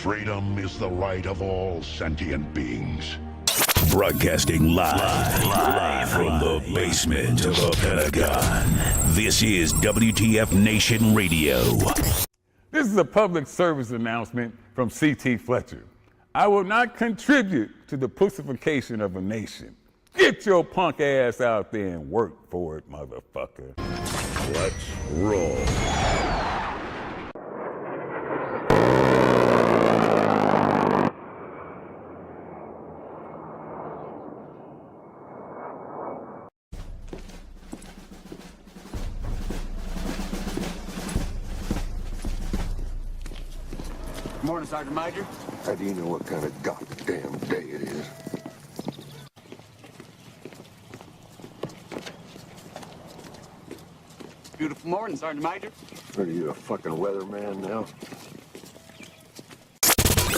Freedom is the right of all sentient beings. Broadcasting live from the basement of the Pentagon. This is WTF Nation Radio. This is a public service announcement from C.T. Fletcher. I will not contribute to the pussification of a nation. Get your punk ass out there and work for it, motherfucker. Let's roll. Morning, Sergeant Major. How do you know what kind of goddamn day it is? Beautiful morning, Sergeant Major. Are you a fucking weatherman now?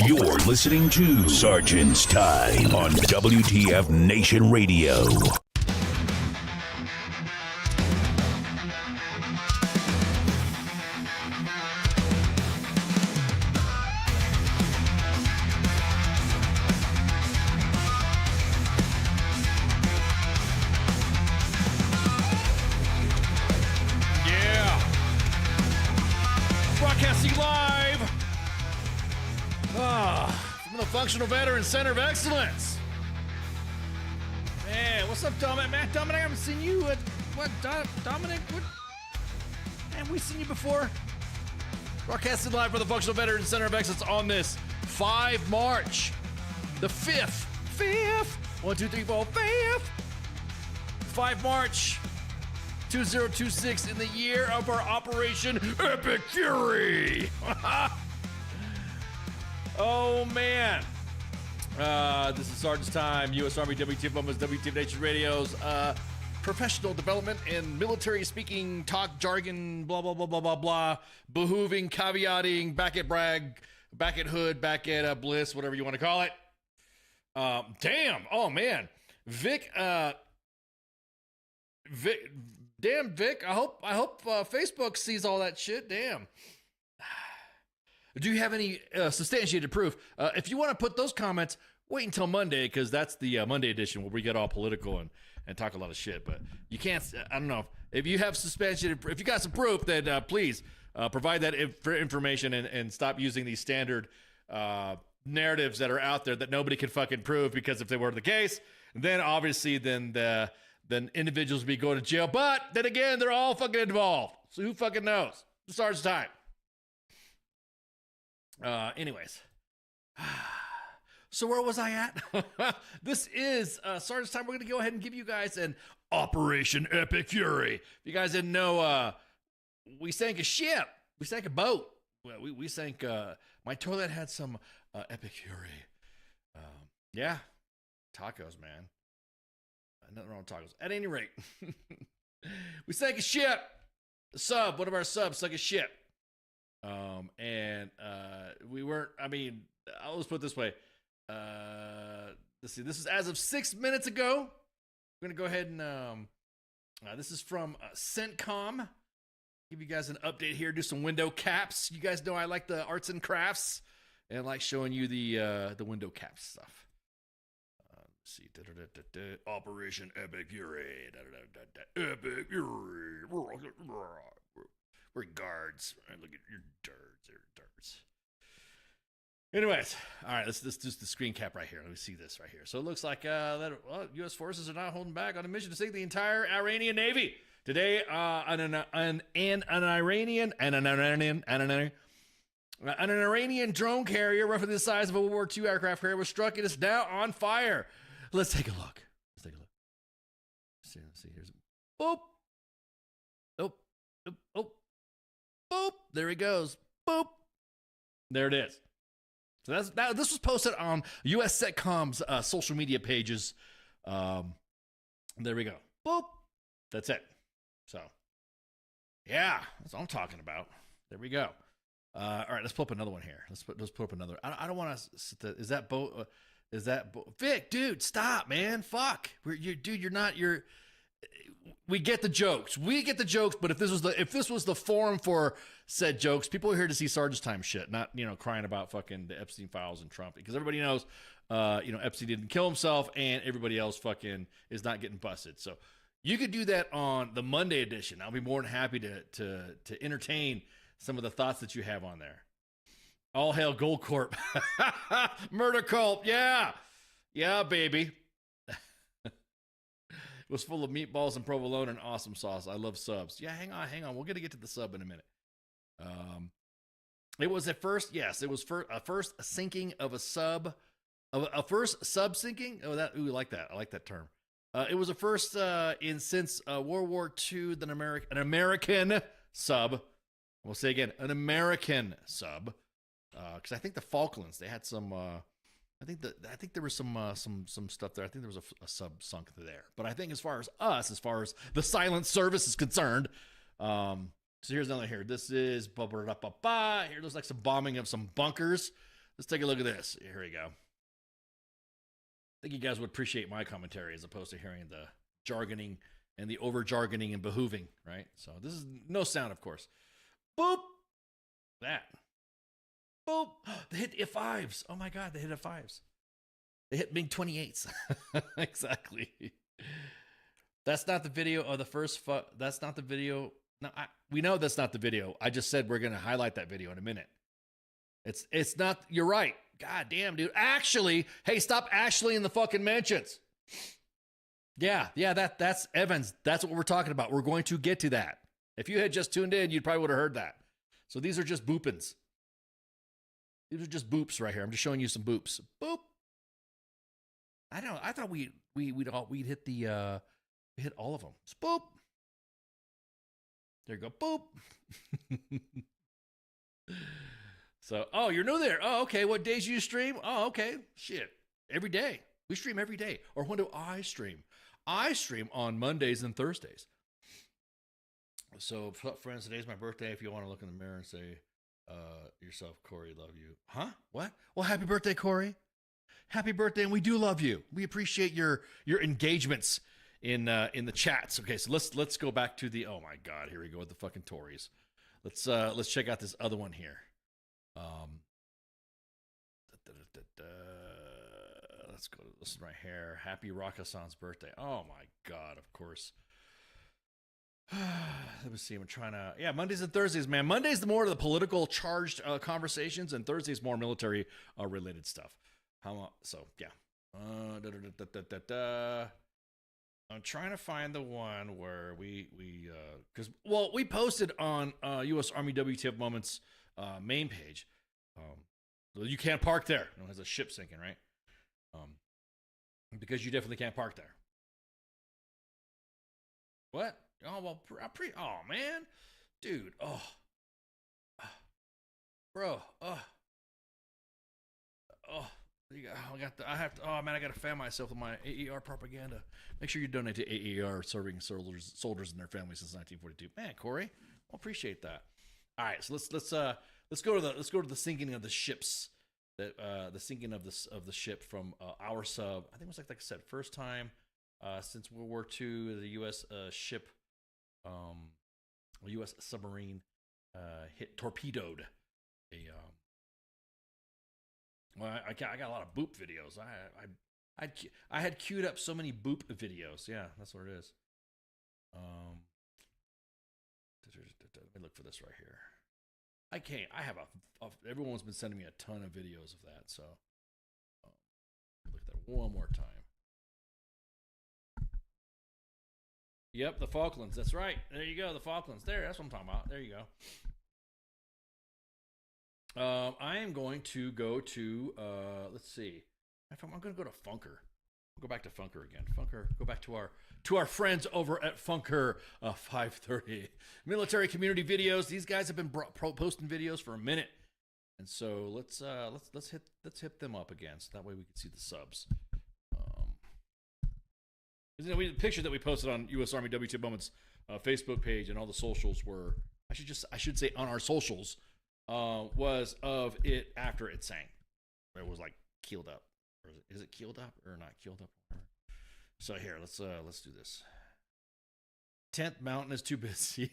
You're listening to Sergeant's Time on WTF Nation Radio. Functional Veteran Center of Excellence. Man, what's up, Dominic? Man, Dominic, I haven't seen you. Dominic? What? Man, we've seen you before. Broadcasting live from the Functional Veteran Center of Excellence on this 5 March, the 5th. 1, 2, 3, 4, 5th. 5 March 2026 in the year of our Operation Epic Fury. Oh, man. This is Sergeant's Time, U.S. Army, W.T.F. Moments, W.T.F. Nation Radio's professional development and military speaking, talk, jargon, blah, blah, blah, blah, blah, blah, behooving, caveating, back at brag, back at hood, back at bliss, whatever you want to call it. Damn. Oh, man. Vic, damn, Vic, I hope Facebook sees all that shit. Damn. Do you have any substantiated proof? If you want to put those comments, wait until Monday, because that's the Monday edition where we get all political and talk a lot of shit. But you can't, I don't know. If you have substantiated, if you got some proof, then please provide that information and stop using these standard narratives that are out there that nobody can fucking prove, because if they were the case, then obviously then individuals would be going to jail. But then again, they're all fucking involved. So who fucking knows? It starts time. Anyways. So where was I at? This is Sergeant's Time. We're going to go ahead and give you guys an Operation Epic Fury. If you guys didn't know, we sank a ship. We sank a boat. Well, we sank, my toilet had some Epic Fury. Yeah. Tacos, man. Nothing wrong with tacos. At any rate, we sank a ship. A sub, one of our subs sank a ship. And we weren't, I mean, I'll just put it this way. Let's see, this is as of 6 minutes ago. We're going to go ahead and, this is from CENTCOM. Give you guys an update here, do some window caps. You guys know I like the arts and crafts and like showing you the window cap stuff. Let's see, Operation Epic Fury. Epic Fury. We're guards. Look at your darts. Anyways, all right, let's do the screen cap right here. Let me see this right here. So it looks like U.S. forces are not holding back on a mission to sink the entire Iranian Navy. Today, an Iranian drone carrier, roughly the size of a World War II aircraft carrier, was struck and is now on fire. Let's take a look. Let's see. Here's boop. Oh. Boop. There he goes. Boop. There it is. So this was posted on U.S. CENTCOM's social media pages. There we go. Boop. That's it. So, yeah, that's what I'm talking about. There we go. All right, let's pull up another one here. Let's pull up another. I don't want to. Is that boat? Vic, dude, stop, man. Fuck. We get the jokes. But if this was the forum for said jokes, people are here to see Sergeant's Time shit, not crying about fucking the Epstein files and Trump, because everybody knows, Epstein didn't kill himself, and everybody else fucking is not getting busted. So you could do that on the Monday edition. I'll be more than happy to entertain some of the thoughts that you have on there. All hail Gold Corp. Murder cult. Yeah, baby. It was full of meatballs and provolone and awesome sauce. I love subs. Yeah, hang on. We're going to get to the sub in a minute. It was at first, yes, it was a first sinking of a sub, a first sub sinking. Oh, I like that. I like that term. It was a first since World War II, an American sub. We'll say again, an American sub. Because I think the Falklands, they had some. I think there was some stuff there. I think there was a sub sunk there. But I think as far as the silent service is concerned, so here's another here. This is here looks like some bombing of some bunkers. Let's take a look at this. Here we go. I think you guys would appreciate my commentary as opposed to hearing the jargoning and the over jargoning and behooving, right? So this is no sound, of course. Boop. That. Boop. They hit F5s. Oh my God, they hit F5s. They hit MiG-28s. Exactly. That's not the video of the first. That's not the video. No, we know that's not the video. I just said we're going to highlight that video in a minute. It's not. You're right. God damn, dude. Actually, hey, stop Ashley in the fucking mentions. Yeah. That's Evans. That's what we're talking about. We're going to get to that. If you had just tuned in, you probably would have heard that. So these are just boopins. These are just boops right here. I'm just showing you some boops. Boop. I don't know. I thought we'd hit the we hit all of them. Just boop. There you go. Boop. So, oh, you're new there. Oh, okay. What days do you stream? Oh, okay. Shit. Every day. We stream every day. Or when do I stream? I stream on Mondays and Thursdays. So, friends, today's my birthday. If you want to look in the mirror and say yourself, Corey, love you. Huh? What? Well, happy birthday, Corey. Happy birthday, and we do love you. We appreciate your engagements in the chats. Okay, so let's go back to the. Oh my God, here we go with the fucking Tories. Let's check out this other one here. Let's go. This is right here. Happy Rock Hassan's birthday. Oh my God, of course. Let me see. I'm trying to. Yeah, Mondays and Thursdays, man. Mondays the more of the political charged conversations, and Thursdays more military related stuff. So yeah. I'm trying to find the one where we posted on U.S. Army W.T.F. Moments main page. You can't park there. It has a ship sinking, right? Because you definitely can't park there. What? Oh well, oh man, dude. Oh, bro. Oh. I have to. Oh man, I got to fan myself with my AER propaganda. Make sure you donate to AER serving soldiers and their families since 1942. Man, Corey, I'll appreciate that. All right, so let's go to the sinking of the ships. The sinking of the ship from our sub. I think it was like I said, first time since World War II the U.S. Ship, U.S. submarine torpedoed a. Well, I got a lot of boop videos. I had queued up so many boop videos. Yeah, that's what it is. Let me look for this right here. I can't. I have everyone's been sending me a ton of videos of that. So look at that one more time. Yep, the Falklands. That's right. There you go. The Falklands. That's what I'm talking about. There you go. I am going to go to, let's see. I'm going to go to Funker. We'll go back to Funker again. Funker, go back to our friends over at Funker 530. Military community videos. These guys have been posting videos for a minute. And so let's hit them up again. So that way we can see the subs. The picture that we posted on U.S. Army W.T.F. Moments Facebook page and all the socials were, I should say on our socials, was of it after it sank. It was like keeled up. Or is it keeled up or not keeled up? So here, let's do this. 10th Mountain is too busy.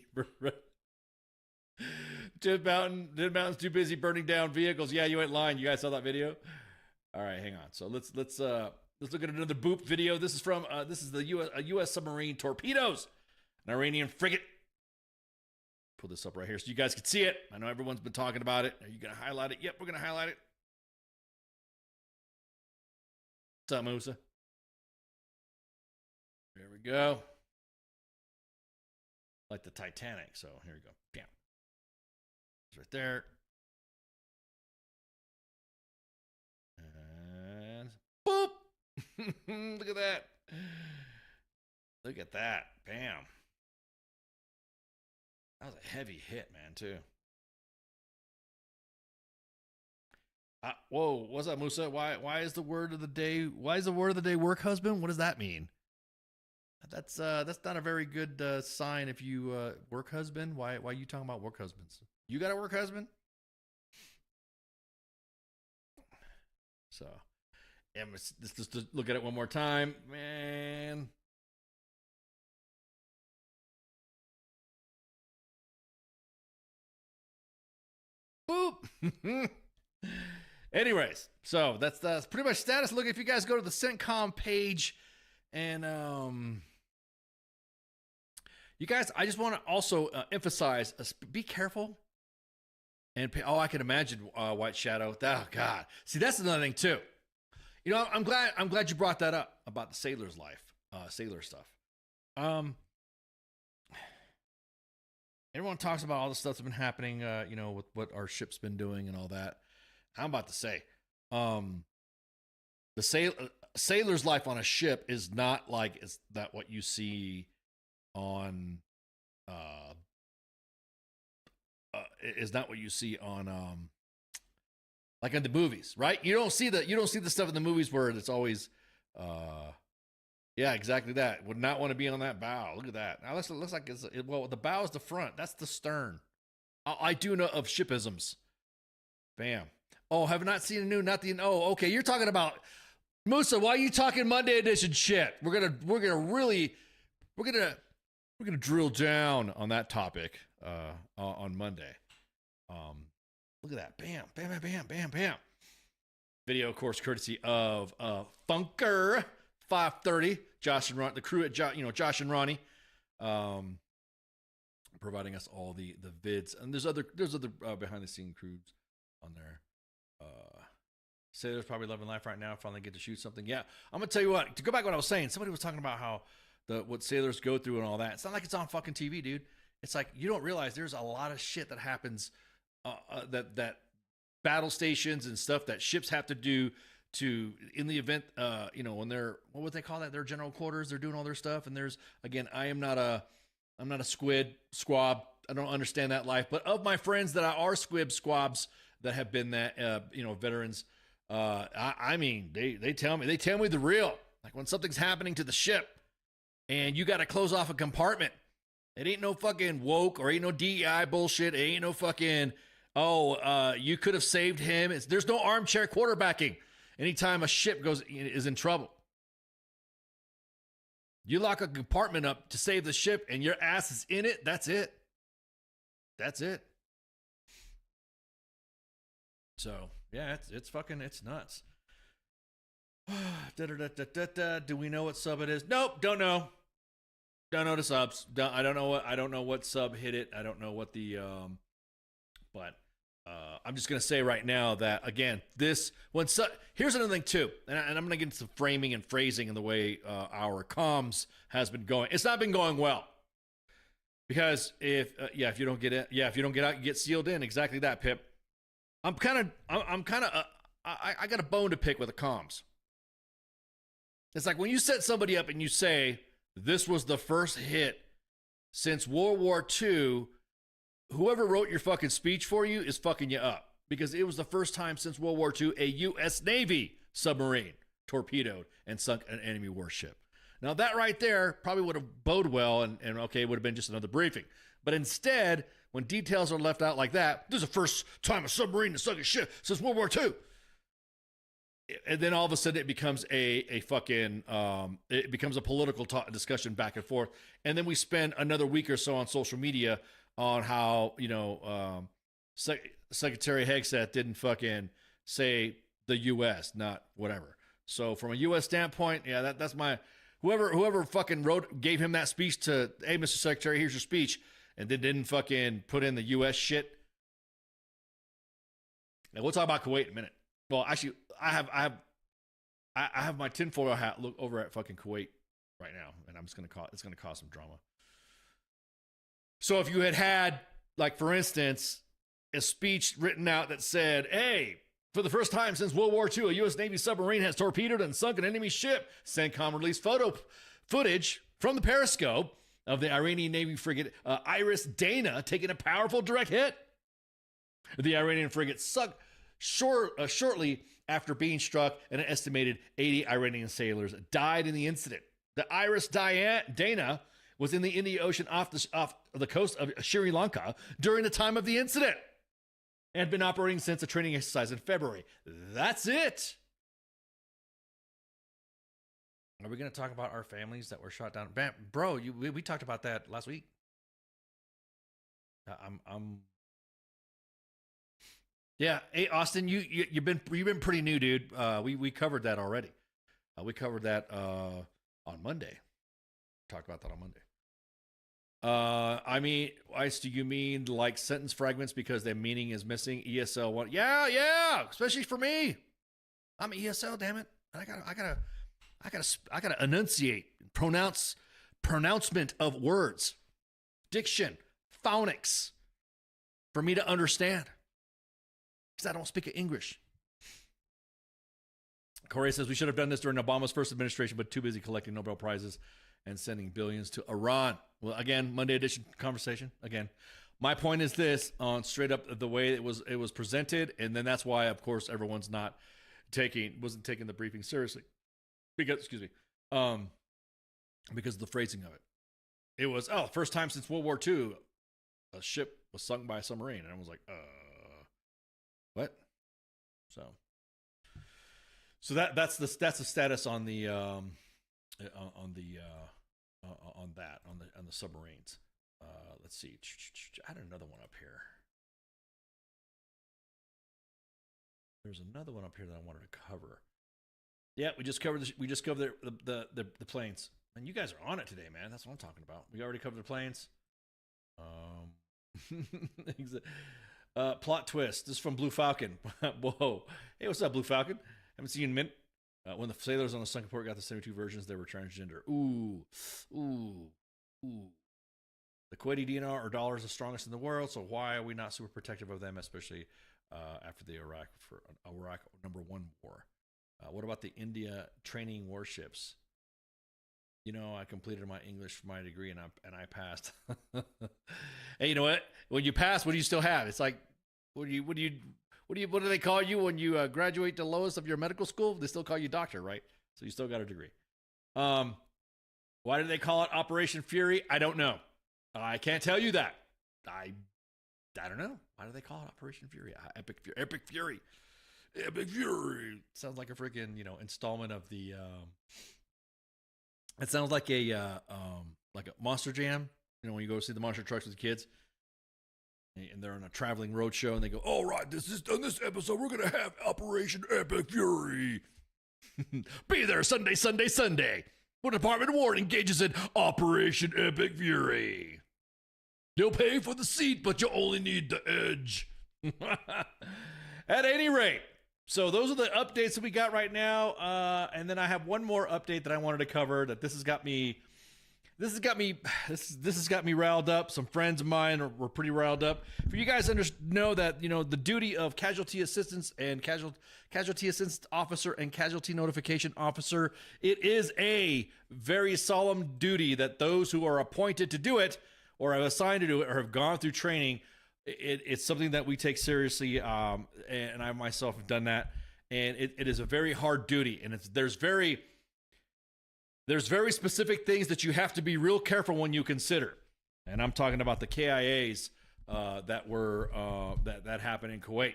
10th Mountain's too busy burning down vehicles. Yeah, you ain't lying. You guys saw that video? All right, hang on. So let's look at another boop video. This is from the U.S. submarine torpedoes an Iranian frigate. Pull this up right here so you guys can see it. I know everyone's been talking about it. Are you going to highlight it? Yep, we're going to highlight it. What's up, Musa? There we go. Like the Titanic. So here we go. Bam. It's right there. And boop. Look at that. Look at that. Bam. That was a heavy hit, man, too. Whoa, what's up, Musa? Why is the word of the day? Why is the word of the day work husband? What does that mean? That's not a very good sign if you work husband. Why are you talking about work husbands? You got a work husband? So, yeah, just look at it one more time, man. Boop. Anyways, so that's pretty much status. Look, if you guys go to the CENTCOM page, and you guys, I just want to also emphasize: be careful. And I can imagine White Shadow. Oh God, see, that's another thing too. You know, I'm glad you brought that up about the sailor's life, sailor stuff. Everyone talks about all the stuff that's been happening, you know, with what our ship's been doing and all that. I'm about to say, the sailor's life on a ship is not like is that what you see on, is not what you see on, like in the movies, right? You don't see the stuff in the movies where it's always, Yeah, exactly that. Would not want to be on that bow. Look at that. Now, it looks like well, the bow is the front. That's the stern. I do know of shipisms. Bam. Oh, have not seen a new, not the, oh, okay. You're talking about, Musa, why are you talking Monday edition shit? We're going to drill down on that topic on Monday. Look at that. Bam, bam, bam, bam, bam, bam. Video, of course, courtesy of Funker 530, Josh and Ron, the crew at Josh and Ronnie, providing us all the vids. And there's other behind the scene crews on there. Sailor's probably loving life right now. Finally get to shoot something. Yeah, I'm gonna tell you what. To go back to what I was saying, somebody was talking about how what sailors go through and all that. It's not like it's on fucking TV, dude. It's like you don't realize there's a lot of shit that happens. That battle stations and stuff that ships have to do to in the event. When they're what would they call that? Their general quarters. They're doing all their stuff. And there's again, I'm not a squid squab. I don't understand that life. But of my friends that are squib squabs that have been that veterans. I mean, they tell me the real, like when something's happening to the ship and you got to close off a compartment, it ain't no fucking woke or ain't no DEI bullshit. It ain't no fucking, you could have saved him. There's no armchair quarterbacking anytime a ship is in trouble. You lock a compartment up to save the ship and your ass is in it. That's it. So yeah, it's nuts. Do we know what sub it is? Nope, don't know. Don't know the subs. I don't know what sub hit it. I don't know what the but I'm just gonna say right now that again, here's another thing too, and I'm gonna get into framing and phrasing in the way our comms has been going. It's not been going well because if you don't get out, you get sealed in. Exactly that, Pip. I got a bone to pick with the comms. It's like when you set somebody up and you say, this was the first hit since World War II, whoever wrote your fucking speech for you is fucking you up. Because it was the first time since World War II a U.S. Navy submarine torpedoed and sunk an enemy warship. Now that right there probably would have bode well and okay, it would have been just another briefing. But instead, when details are left out like that, this is the first time a submarine has sunk a ship since World War II. And then all of a sudden it becomes a political discussion back and forth. And then we spend another week or so on social media on how, Secretary Hegseth didn't fucking say the U.S., not whatever. So from a U.S. standpoint, yeah, that's my, whoever fucking gave him that speech to, hey, Mr. Secretary, here's your speech. And then didn't fucking put in the U.S. shit. And we'll talk about Kuwait in a minute. Well, actually, I have my tinfoil hat look over at fucking Kuwait right now, and it's gonna cause some drama. So if you had like for instance a speech written out that said, "Hey, for the first time since World War II, a U.S. Navy submarine has torpedoed and sunk an enemy ship," CENTCOM released footage from the periscope of the Iranian Navy frigate Iris Dana taking a powerful direct hit. The Iranian frigate sunk shortly after being struck, and an estimated 80 Iranian sailors died in the incident. The Iris Dana was in the Indian Ocean off the coast of Sri Lanka during the time of the incident and had been operating since a training exercise in February. That's it. Are we going to talk about our families that were shot down? Bro, we talked about that last week. Yeah. Hey, Austin, you've been pretty new, dude. We covered that already. We covered that on Monday. Talked about that on Monday. I mean, Ice, do you mean like sentence fragments because their meaning is missing? ESL 1. Yeah. Especially for me. I'm ESL, damn it. I gotta enunciate, pronouncement of words, diction, phonics, for me to understand. Because I don't speak English. Corey says we should have done this during Obama's first administration, but too busy collecting Nobel Prizes and sending billions to Iran. Well, again, Monday edition conversation. Again, my point is this on straight up the way it was presented, and then that's why, of course, everyone's wasn't taking the briefing seriously. Because, excuse me, because of the phrasing of it. It was, first time since World War II, a ship was sunk by a submarine. And I was like, what? So that's the status on the on the submarines. Let's see. I had another one up here. There's another one up here that I wanted to cover. Yeah, we just covered the planes. And you guys are on it today, man. That's what I'm talking about. We already covered the planes. Plot twist. This is from Blue Falcon. Whoa. Hey, what's up, Blue Falcon? Haven't seen you in a minute. When the sailors on the sunken port got the 72 versions, they were transgender. Ooh. The Kuwaiti dinar or dollar is the strongest in the world, so why are we not super protective of them, especially after the Iraq #1 war? What about the India training warships? You know, I completed my English for my degree and I passed. Hey, you know what? When you pass, what do you still have? It's like, what do they call you when you graduate the lowest of your medical school? They still call you doctor, right? So you still got a degree. Why do they call it Operation Fury? I don't know. I can't tell you that. I don't know. Why do they call it Operation Fury? Epic Fury. Sounds like a freaking, installment of the. It sounds like a Monster Jam. When you go see the monster trucks with the kids, and they're on a traveling road show, and they go, "All right, on this episode, we're gonna have Operation Epic Fury. Be there Sunday. When Department of War engages in Operation Epic Fury, you'll pay for the seat, but you only need the edge." At any rate. So those are the updates that we got right now, and then I have one more update that I wanted to cover. That this has got me riled up. Some friends of mine were pretty riled up. For you guys to know that the duty of casualty assistance and casualty assistance officer and casualty notification officer, it is a very solemn duty that those who are appointed to do it or are assigned to do it or have gone through training. It's something that we take seriously, and I myself have done that, and it is a very hard duty, and there's very specific things that you have to be real careful when you consider, and I'm talking about the KIAs that happened in Kuwait.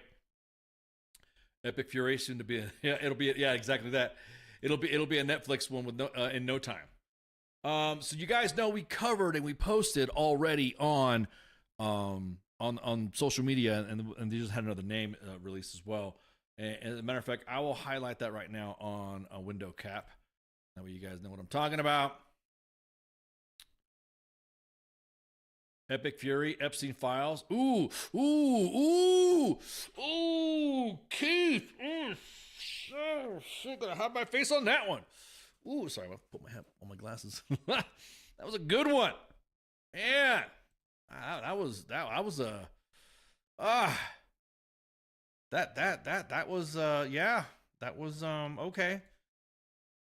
Epic Fury soon to be exactly that. It'll be a Netflix one with in no time. So you guys know we covered and we posted already on social media, and they just had another name release as well. And as a matter of fact, I will highlight that right now on a window cap. That way you guys know what I'm talking about. Epic Fury, Epstein Files. Ooh, Keith. Shit, gonna have my face on that one. Ooh, sorry, I'm gonna put my hat on my glasses. That was a good one. Man. That was okay.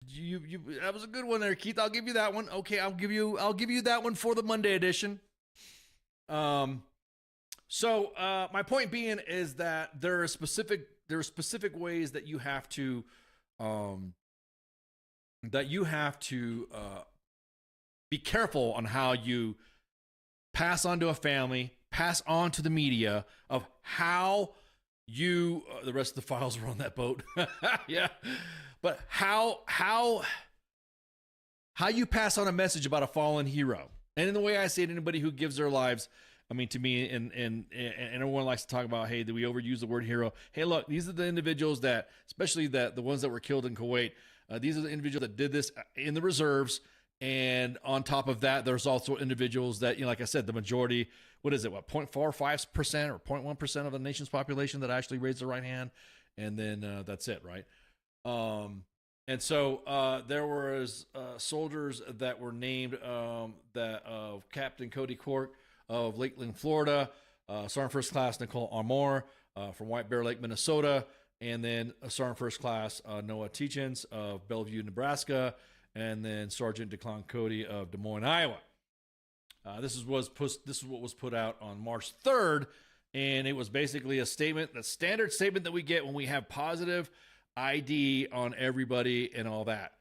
That was a good one there, Keith. I'll give you that one. Okay, I'll give you that one for the Monday edition. So my point being is that there are specific ways that you have to be careful on how you pass on to a family, pass on to the media of how you, the rest of the files are on that boat. Yeah. But how you pass on a message about a fallen hero. And in the way I say it, anybody who gives their lives, I mean, to me, and everyone likes to talk about, hey, do we overuse the word hero? Hey, look, these are the individuals that, especially the ones that were killed in Kuwait, these are the individuals that did this in the reserves. And on top of that, there's also individuals that, like I said, the majority, 0.45% or 0.1% of the nation's population that actually raised their right hand. And then that's it, right? And so there was soldiers that were named that of Captain Cody Cork of Lakeland, Florida, Sergeant First Class Nicole Armour from White Bear Lake, Minnesota, and then Sergeant First Class Noah Teachins of Bellevue, Nebraska, and then Sergeant Declan Cody of Des Moines, Iowa. This is what was put out on March 3rd, and it was basically a statement, the standard statement that we get when we have positive ID on everybody and all that.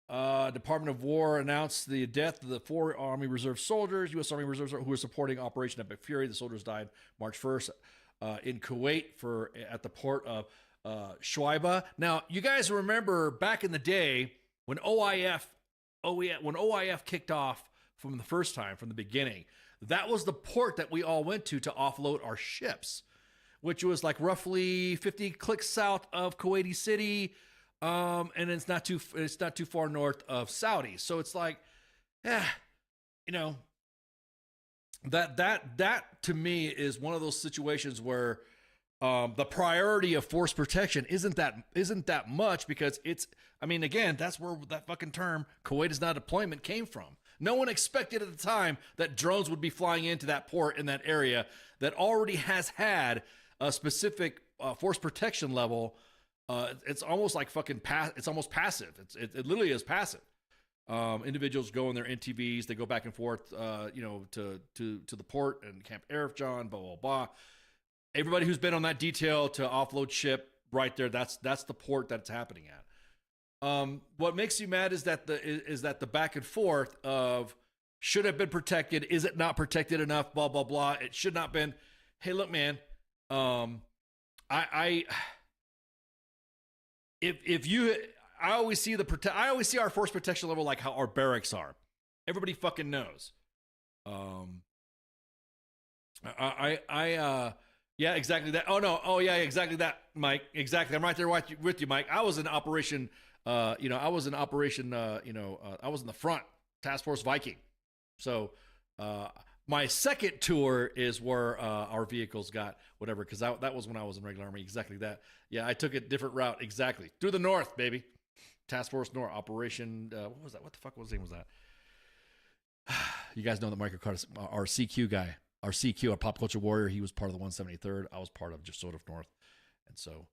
Department of War announced the death of the 4 Army Reserve soldiers, U.S. Army Reserves, who were supporting Operation Epic Fury. The soldiers died March 1st in Kuwait at the port of Shuaiba. Now, you guys remember back in the day when OIF kicked off from the first time, from the beginning, that was the port that we all went to offload our ships, which was like roughly 50 clicks south of Kuwaiti City, and it's not too far north of Saudi. So it's like, you know, that to me is one of those situations where the priority of force protection isn't that much, because it's, I mean, again, that's where that fucking term Kuwait is not deployment came from. No one expected at the time that drones would be flying into that port in that area that already has had a specific force protection level. It's almost like fucking it's almost passive. It literally is passive. Individuals go in their NTVs, they go back and forth, you know, to the port and Camp Arif John, blah blah blah. Everybody who's been on that detail to offload ship right there, that's the port that it's happening at. What makes you mad is that the back and forth of should have been protected, is it not protected enough, blah blah blah. It should not been. Hey, look, man, I always see our force protection level like how our barracks are. Everybody fucking knows. Yeah, exactly that. Oh no. Oh yeah, exactly that, Mike. Exactly. I'm right there with you, Mike. I was in Operation. I was in the front, Task Force Viking. So, my second tour is where our vehicles got whatever, because that was when I was in regular Army. Exactly that. Yeah, I took a different route. Exactly through the north, baby. Task Force North Operation. What was that? What the fuck was the name? Was that? You guys know the Micro Carter, our CQ guy. Our CQ, our pop culture warrior, he was part of the 173rd. I was part of just sort of North. And so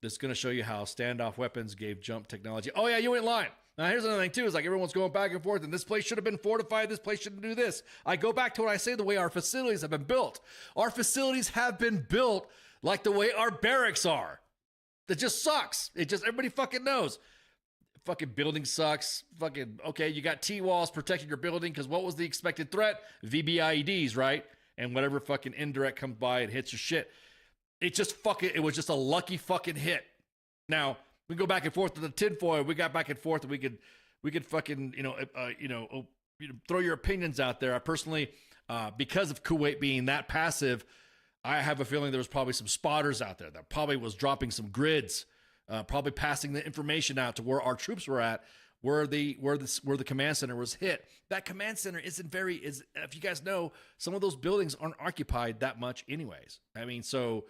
this is going to show you how standoff weapons gave jump technology. Oh, yeah, you ain't lying. Now, here's another thing, too, is like everyone's going back and forth, and this place should have been fortified. This place shouldn't do this. I go back to what I say, the way our facilities have been built. Our facilities have been built like the way our barracks are. That just sucks. Everybody fucking knows. Fucking building sucks. Fucking, okay, you got T-walls protecting your building because what was the expected threat? VBIEDs, right? And whatever fucking indirect comes by and hits your shit. It was just a lucky fucking hit. Now, we go back and forth to the tinfoil. We got back and forth and we could fucking, throw your opinions out there. I personally, because of Kuwait being that passive, I have a feeling there was probably some spotters out there that probably was dropping some grids, probably passing the information out to where our troops were at, where the command center was hit. That command center if you guys know, some of those buildings aren't occupied that much anyways. I mean, so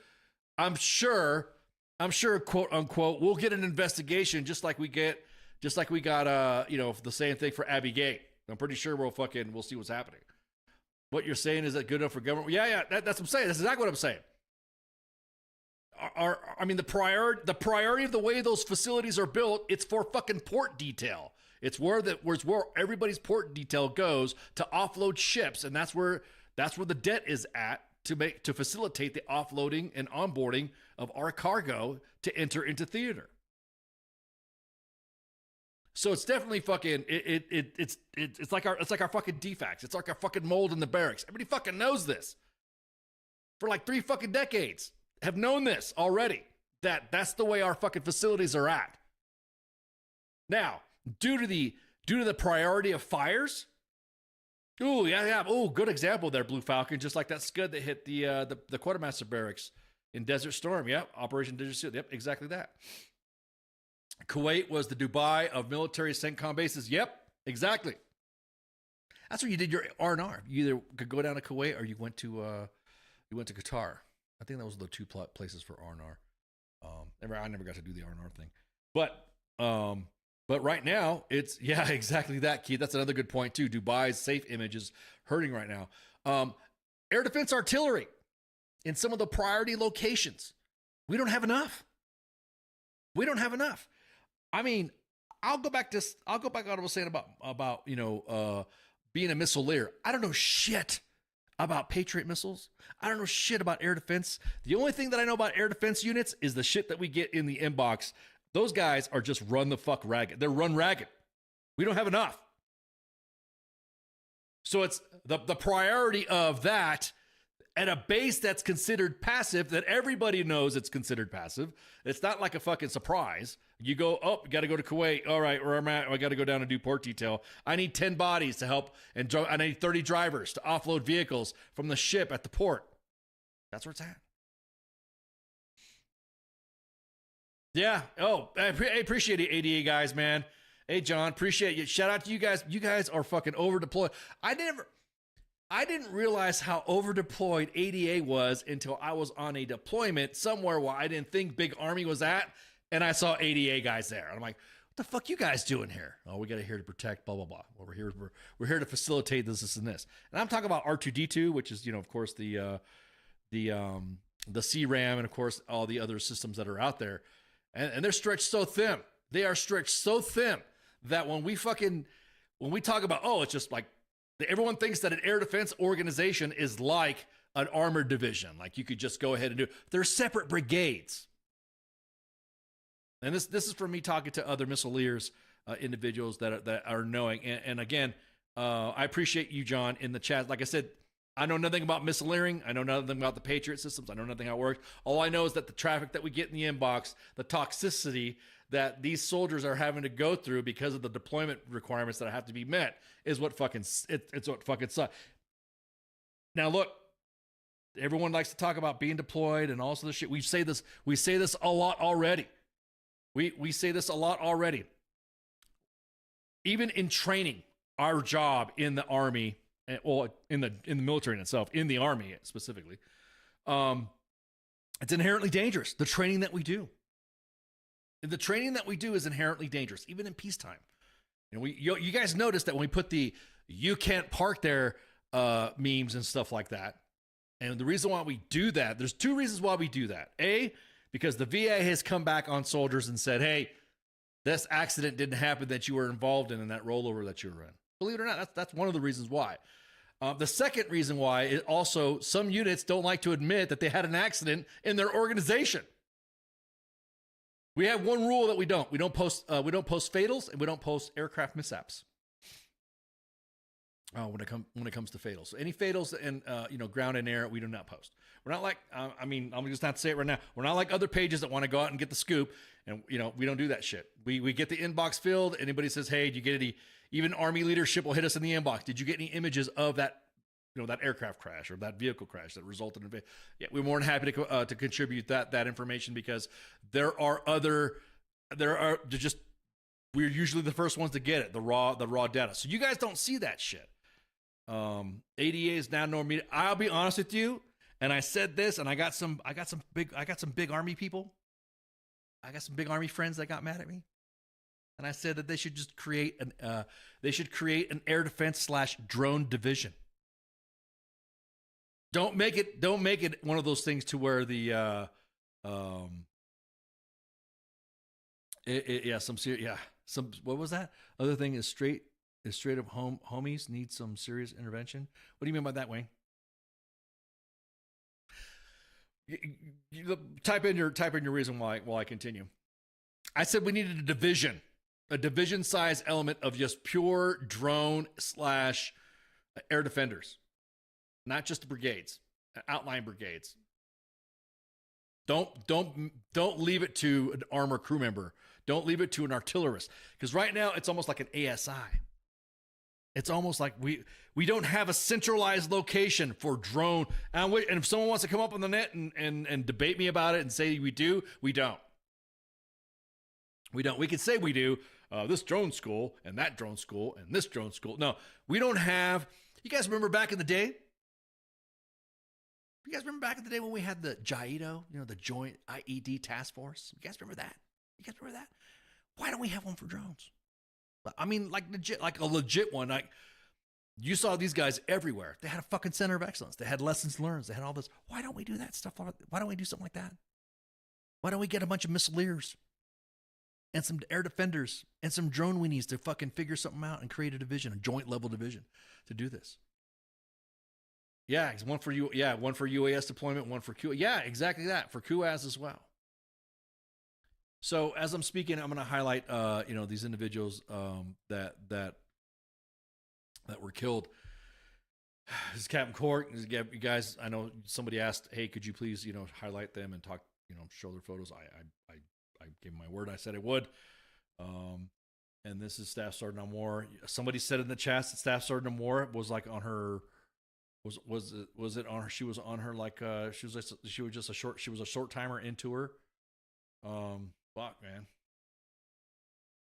I'm sure, quote unquote, we'll get an investigation just like we got, the same thing for Abbey Gate. I'm pretty sure we'll see what's happening. What you're saying, is that good enough for government? Yeah, that's what I'm saying. That's exactly what I'm saying. The priority of the way those facilities are built, it's for fucking port detail. It's where everybody's port detail goes to offload ships, and that's where the debt is at to facilitate the offloading and onboarding of our cargo to enter into theater. So it's definitely fucking it's like our fucking defects. It's like our fucking mold in the barracks. Everybody fucking knows this. For like 3 fucking decades, have known this already. That's the way our fucking facilities are at. Now, due to the priority of fires. Ooh, yeah. Ooh, good example there, Blue Falcon. Just like that scud that hit the quartermaster barracks in Desert Storm. Yep, Operation Desert Storm. Yep, exactly that. Kuwait was the Dubai of military CENTCOM bases. Yep, exactly. That's where you did your R&R. You either could go down to Kuwait or you went to Qatar. I think that was the 2 places for R&R. I never got to do the R&R thing, but right now it's exactly that, Keith. That's another good point too. Dubai's safe image is hurting right now. Air defense artillery in some of the priority locations. We don't have enough. I mean, I'll go back to what I was saying about being a missileer. I don't know shit about Patriot missiles. I don't know shit about air defense. The only thing that I know about air defense units is the shit that we get in the inbox Those guys are just run the fuck ragged. They're run ragged. We don't have enough. So it's the priority of that at a base that's considered passive, that everybody knows it's considered passive. It's not like a fucking surprise. You go, oh, you got to go to Kuwait. All right, where I'm at, I got to go down and do port detail. I need 10 bodies to help, and I need 30 drivers to offload vehicles from the ship at the port. That's where it's at. Yeah. Oh, I appreciate it, ADA guys, man. Hey, John, appreciate you. Shout out to you guys. You guys are fucking over deployed. I didn't realize how over deployed ADA was until I was on a deployment somewhere where I didn't think Big Army was at, and I saw ADA guys there. And I'm like, what the fuck you guys doing here? Oh, we got here to protect, blah, blah, blah. Well, we're here to facilitate this, and this. And I'm talking about R2-D2, which is, of course, the CRAM, and of course, all the other systems that are out there. And they're stretched so thin. They are stretched so thin that when we talk about, oh, it's just like, everyone thinks that an air defense organization is like an armored division. Like you could just go ahead and do it. They're separate brigades. And this is from me talking to other missileers, individuals that are knowing. And again, I appreciate you, John, in the chat. Like I said, I know nothing about missileering. I know nothing about the Patriot systems. I know nothing how it works. All I know is that the traffic that we get in the inbox, the toxicity that these soldiers are having to go through because of the deployment requirements that have to be met is what fucking, it's what fucking sucks. Now look, everyone likes to talk about being deployed and all this shit. We say this a lot already. We say this a lot already. Even in training, our job in the Army, well, in the military in itself, in the Army specifically, it's inherently dangerous. The training that we do. The training that we do is inherently dangerous, even in peacetime. You guys notice that when we put the "you can't park there" memes and stuff like that, and the reason why we do that, there's two reasons why we do that. A, because the VA has come back on soldiers and said, "Hey, this accident didn't happen that you were involved in that rollover that you were in." Believe it or not, that's one of the reasons why. The second reason why is also some units don't like to admit that they had an accident in their organization. We have one rule that we don't post fatals, and we don't post aircraft mishaps. When it comes to fatals, so any fatals and ground and air, we do not post. We're not like I'm just not to say it right now. We're not like other pages that want to go out and get the scoop, and we don't do that shit. We get the inbox filled. Anybody says, hey, did you get any? Even Army leadership will hit us in the inbox. Did you get any images of that? That aircraft crash or that vehicle crash that resulted in. Yeah, we're more than happy to contribute that information, because we're usually the first ones to get it, the raw data. So you guys don't see that shit. ADA is now no media. I'll be honest with you, and I said this, and I got some big Army people. I got some big Army friends that got mad at me, and I said that they should just create an air defense / drone division. Don't make it one of those things to where the what was that other thing is straight up homies need some serious intervention. What do you mean by that, Wayne? Type in your reason why while I continue. I said we needed a division size element of just pure drone / air defenders. Not just the brigades, outline brigades. Don't leave it to an armor crew member. Don't leave it to an artillerist. Because right now it's almost like an ASI. It's almost like we don't have a centralized location for drone. And if someone wants to come up on the net and debate me about it and say we do, we don't. We don't. We can say we do. This drone school and that drone school and this drone school. No, we don't have. You guys remember back in the day? You guys remember back in the day when we had the JIDO, the Joint IED Task Force? You guys remember that? Why don't we have one for drones? I mean, like a legit one. Like, you saw these guys everywhere. They had a fucking center of excellence. They had lessons learned. They had all this. Why don't we do that stuff? Why don't we do something like that? Why don't we get a bunch of missileers and some air defenders and some drone weenies to fucking figure something out and create a division, a joint level division to do this? Yeah, it's one for you. Yeah, one for UAS deployment, one for Q. Yeah, exactly that, for QAS as well. So as I'm speaking, I'm going to highlight, these individuals that were killed. This is Captain Cork. You guys, I know somebody asked, hey, could you please, highlight them and talk, show their photos. I gave my word. I said I would. And this is Staff Sergeant Amore. Somebody said in the chat that Staff Sergeant Amore was like on her. Was it on her? She was on her like she was a short timer into her. Fuck, man.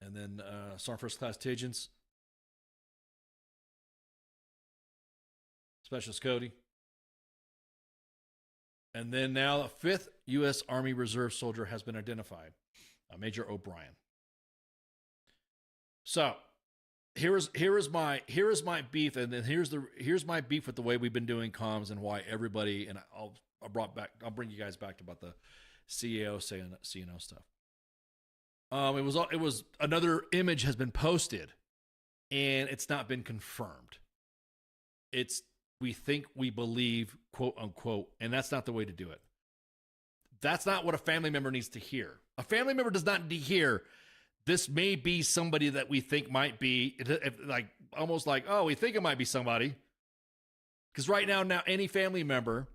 And then Sergeant First Class Tidgens, Specialist Cody, and then now a 5th U.S. Army Reserve soldier has been identified, Major O'Brien. So here is my beef, and then here's my beef with the way we've been doing comms and why everybody, and I'll bring you guys back to about the CAO saying CNO stuff. It was another image has been posted, and it's not been confirmed. It's we think, we believe, quote unquote, and that's not the way to do it. That's not what a family member needs to hear. A family member does not need to hear, this may be somebody that we think might be, like almost like, oh, we think it might be somebody. Because right now any family members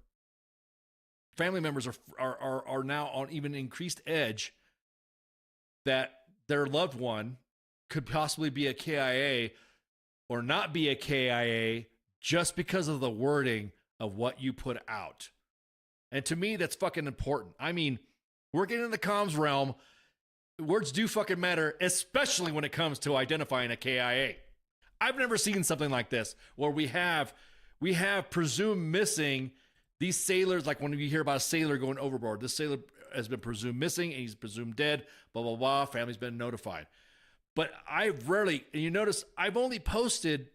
are now on even increased edge that their loved one could possibly be a KIA or not be a KIA just because of the wording of what you put out. And to me, that's fucking important. I mean, working in the comms realm, words do fucking matter, especially when it comes to identifying a KIA. I've never seen something like this where we have presumed missing these sailors, like when you hear about a sailor going overboard. This sailor has been presumed missing and he's presumed dead, blah, blah, blah. Family's been notified. But I've rarely, and you notice I've only posted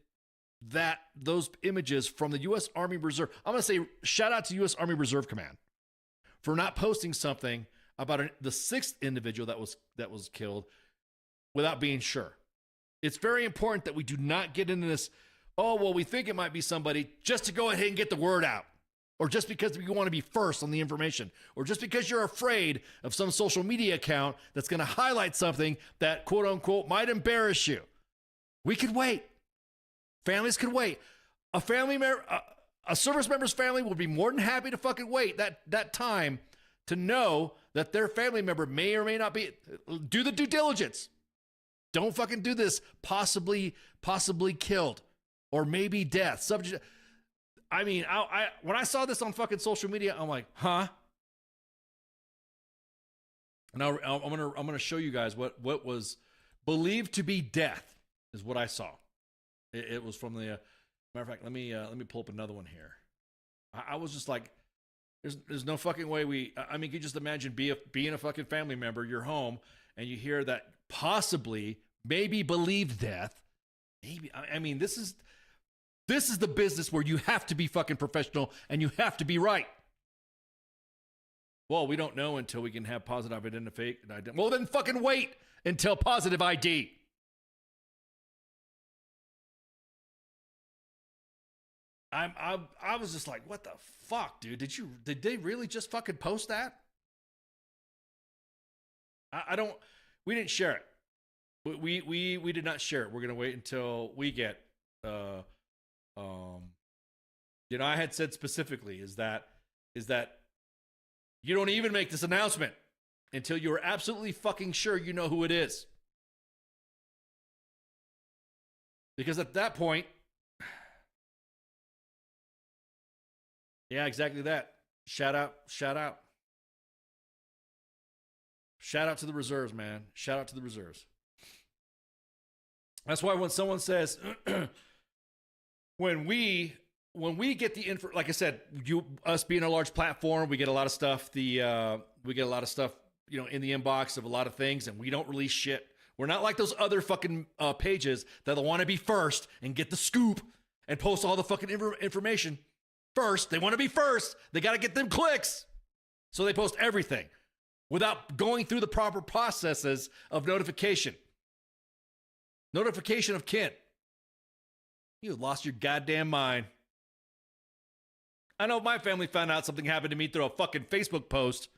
those images from the U.S. Army Reserve. I'm going to say shout out to U.S. Army Reserve Command for not posting something about the 6th individual that was killed without being sure. It's very important that we do not get into this, oh, well, we think it might be somebody, just to go ahead and get the word out. Or just because you want to be first on the information. Or just because you're afraid of some social media account that's going to highlight something that, quote unquote, might embarrass you. We could wait. Families could wait. A service member's family will be more than happy to fucking wait that time to know that their family member may or may not be. Do the due diligence. Don't fucking do this possibly killed or maybe death. Subject. I mean, when I saw this on fucking social media, I'm like, huh? Now I'm gonna show you guys what was believed to be death is what I saw. It was from the matter of fact. Let me pull up another one here. I was just like, there's no fucking way I mean, you just imagine being a fucking family member, you're home, and you hear that possibly, maybe believed death. Maybe, I mean, this is the business where you have to be fucking professional and you have to be right. Well, we don't know until we can have positive identification. Well, then fucking wait until positive ID. I was just like, what the fuck, dude? Did they really just fucking post that? We didn't share it. We did not share it. We're gonna wait until we get I had said specifically is that you don't even make this announcement until you're absolutely fucking sure you know who it is. Because at that point, yeah, exactly that. Shout out. Shout out to the reserves, man. Shout out to the reserves. That's why when someone says, when we get the info, like I said, us being a large platform, we get a lot of stuff. We get a lot of stuff, in the inbox of a lot of things, and we don't release shit. We're not like those other fucking pages that'll want to be first and get the scoop and post all the fucking information first. They want to be first. They got to get them clicks, so they post everything without going through the proper processes of notification. Notification of kin. You lost your goddamn mind. I know my family found out something happened to me through a fucking Facebook post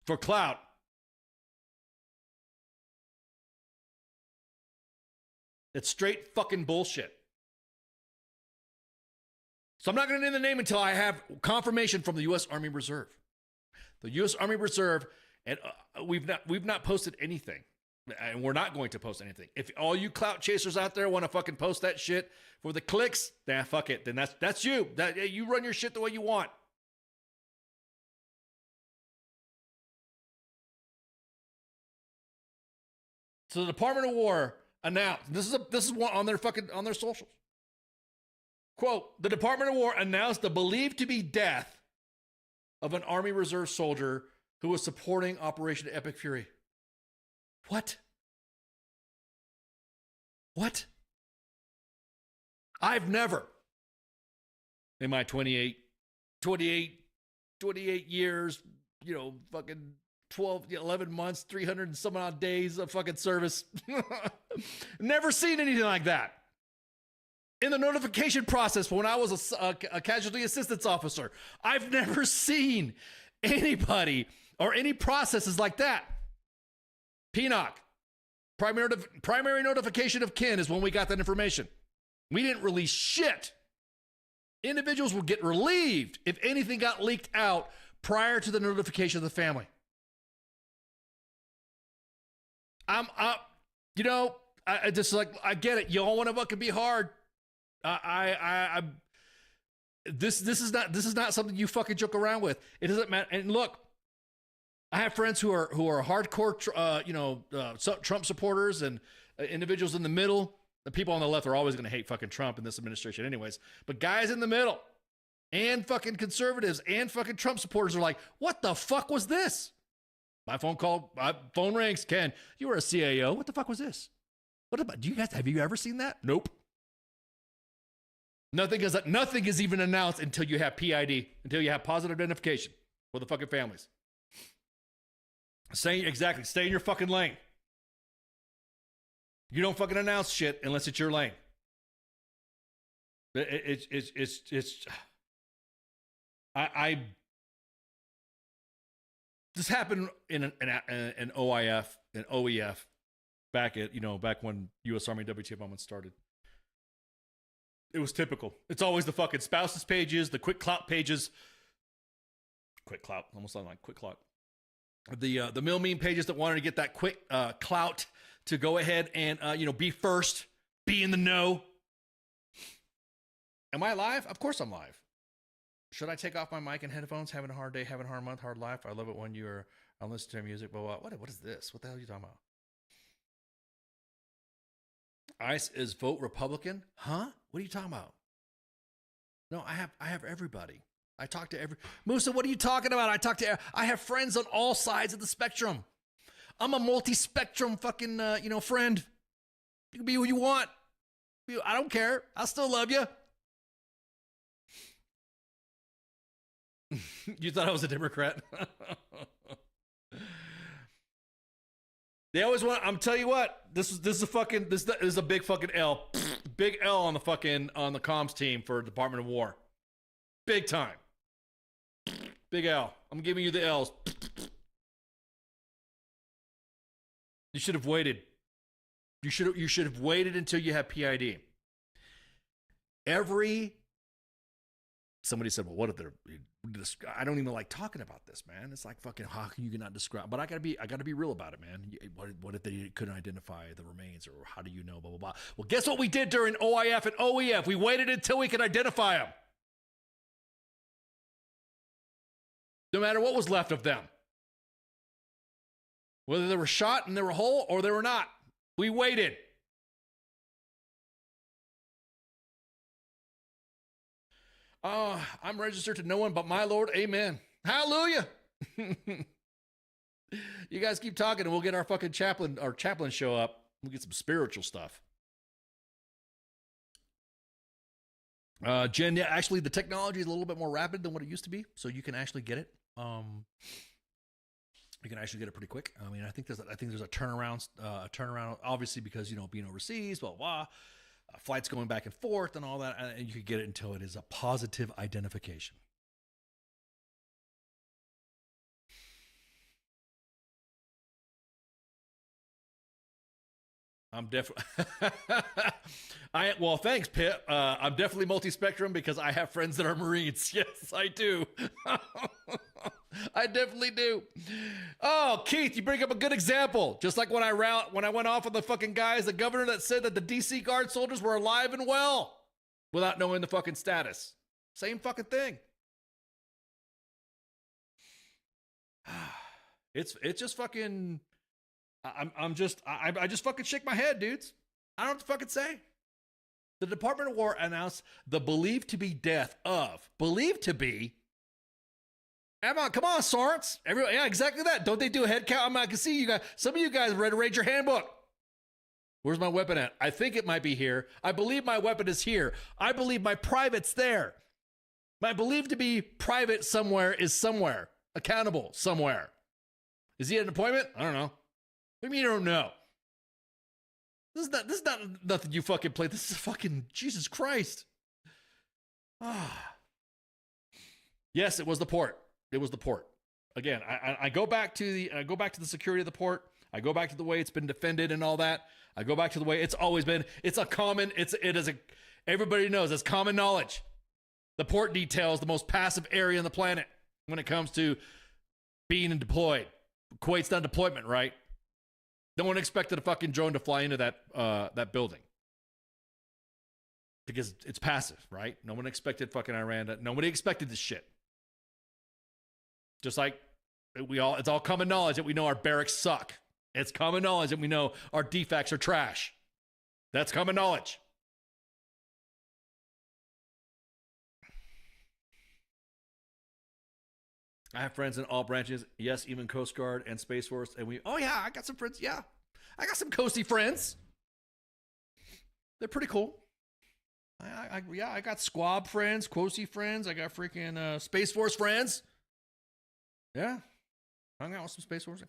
for clout. It's straight fucking bullshit. So I'm not going to name the name until I have confirmation from the U.S. Army Reserve. The U.S. Army Reserve, and we've not posted anything, and we're not going to post anything. If all you clout chasers out there want to fucking post that shit for the clicks, then fuck it. Then that's you. You run your shit the way you want. So the Department of War announced, this is one on their socials. Quote, the Department of War announced the believed to be death of an Army Reserve soldier who was supporting Operation Epic Fury. What? I've never, in my 28 years, fucking 11 months, 300 and some odd days of fucking service, never seen anything like that. In the notification process, when I was a casualty assistance officer, I've never seen anybody or any processes like that. PNOC, primary notification of kin, is when we got that information. We didn't release shit. Individuals would get relieved if anything got leaked out prior to the notification of the family. I get it. Y'all want to fucking be hard. This is not something you fucking joke around with. It doesn't matter. And look, I have friends who are hardcore, Trump supporters and individuals in the middle. The people on the left are always going to hate fucking Trump in this administration, anyways. But guys in the middle and fucking conservatives and fucking Trump supporters are like, "What the fuck was this?" My phone rings. Ken, you were a CAO. What the fuck was this? Have you ever seen that? Nope. Nothing is even announced until you have PID, until you have positive identification for the fucking families. Stay in your fucking lane. You don't fucking announce shit unless it's your lane. This happened in OIF and OEF back when U.S. Army W.T.F moments started. It was typical. It's always the fucking spouses pages, the quick clout pages. Quick clout, almost sound like quick clout. The mill meme pages that wanted to get that quick clout to go ahead and be first, be in the know. Am I live? Of course I'm live. Should I take off my mic and headphones? Having a hard day, having a hard month, hard life. I love it when you're listening to music. But what is this? What the hell are you talking about? ICE is vote Republican? Huh? What are you talking about? No, I have everybody. I talk to every Musa, what are you talking about? I have friends on all sides of the spectrum. I'm a multi-spectrum fucking friend. You can be who you want. I don't care. I still love you. You thought I was a Democrat? They always want. I'm telling you what. This is a big fucking L. Big L on the comms team for Department of War. Big time. Big L. I'm giving you the L's. You should have waited. You should have waited until you have PID. Somebody said, well, what if they're, I don't even like talking about this, man. It's like fucking, how can you not describe, but I gotta be real about it, man. What if they couldn't identify the remains, or how do you know, blah, blah, blah. Well, guess what we did during OIF and OEF? We waited until we could identify them. No matter what was left of them. Whether they were shot and they were whole or they were not. We waited. I'm registered to no one but my Lord. Amen. Hallelujah. You guys keep talking and we'll get our fucking chaplain show up. We'll get some spiritual stuff. Jen, yeah, actually the technology is a little bit more rapid than what it used to be. So you can actually get it. You can actually get it pretty quick. I mean, I think there's a turnaround, obviously, because, being overseas, blah, blah, flights going back and forth and all that. And you could get it until it is a positive identification. I'm definitely. Well, thanks, Pip. I'm definitely multi-spectrum because I have friends that are Marines. Yes, I do. I definitely do. Oh, Keith, you bring up a good example. Just like when I went off on the fucking guys, the governor that said that the DC Guard soldiers were alive and well without knowing the fucking status. Same fucking thing. It's just fucking. I just fucking shake my head, dudes. I don't know what to fucking say. The Department of War announced the believed to be death of. Believed to be? Come on, Sarge. Yeah, exactly that. Don't they do a head count? I can see you guys. Some of you guys read your handbook. Where's my weapon at? I think it might be here. I believe my weapon is here. I believe my private's there. My believed to be private somewhere is somewhere. Accountable somewhere. Is he at an appointment? I don't know. What do you mean you don't know? This is not nothing you fucking play. This is fucking Jesus Christ. Yes, it was the port. It was the port. Again, I go back to the security of the port. I go back to the way it's been defended and all that. I go back to the way it's always been. Everybody knows it's common knowledge. The port detail is the most passive area on the planet when it comes to being deployed. Kuwait's done deployment, right? No one expected a fucking drone to fly into that building. Because it's passive, right? No one expected fucking Iran nobody expected this shit. Just like it's all common knowledge that we know our barracks suck. It's common knowledge that we know our defects are trash. That's common knowledge. I have friends in all branches. Yes, even Coast Guard and Space Force. And I got some friends. Yeah. I got some coasty friends. They're pretty cool. I got squab friends, coasty friends. I got freaking Space Force friends. Yeah. Hung out with some Space Force.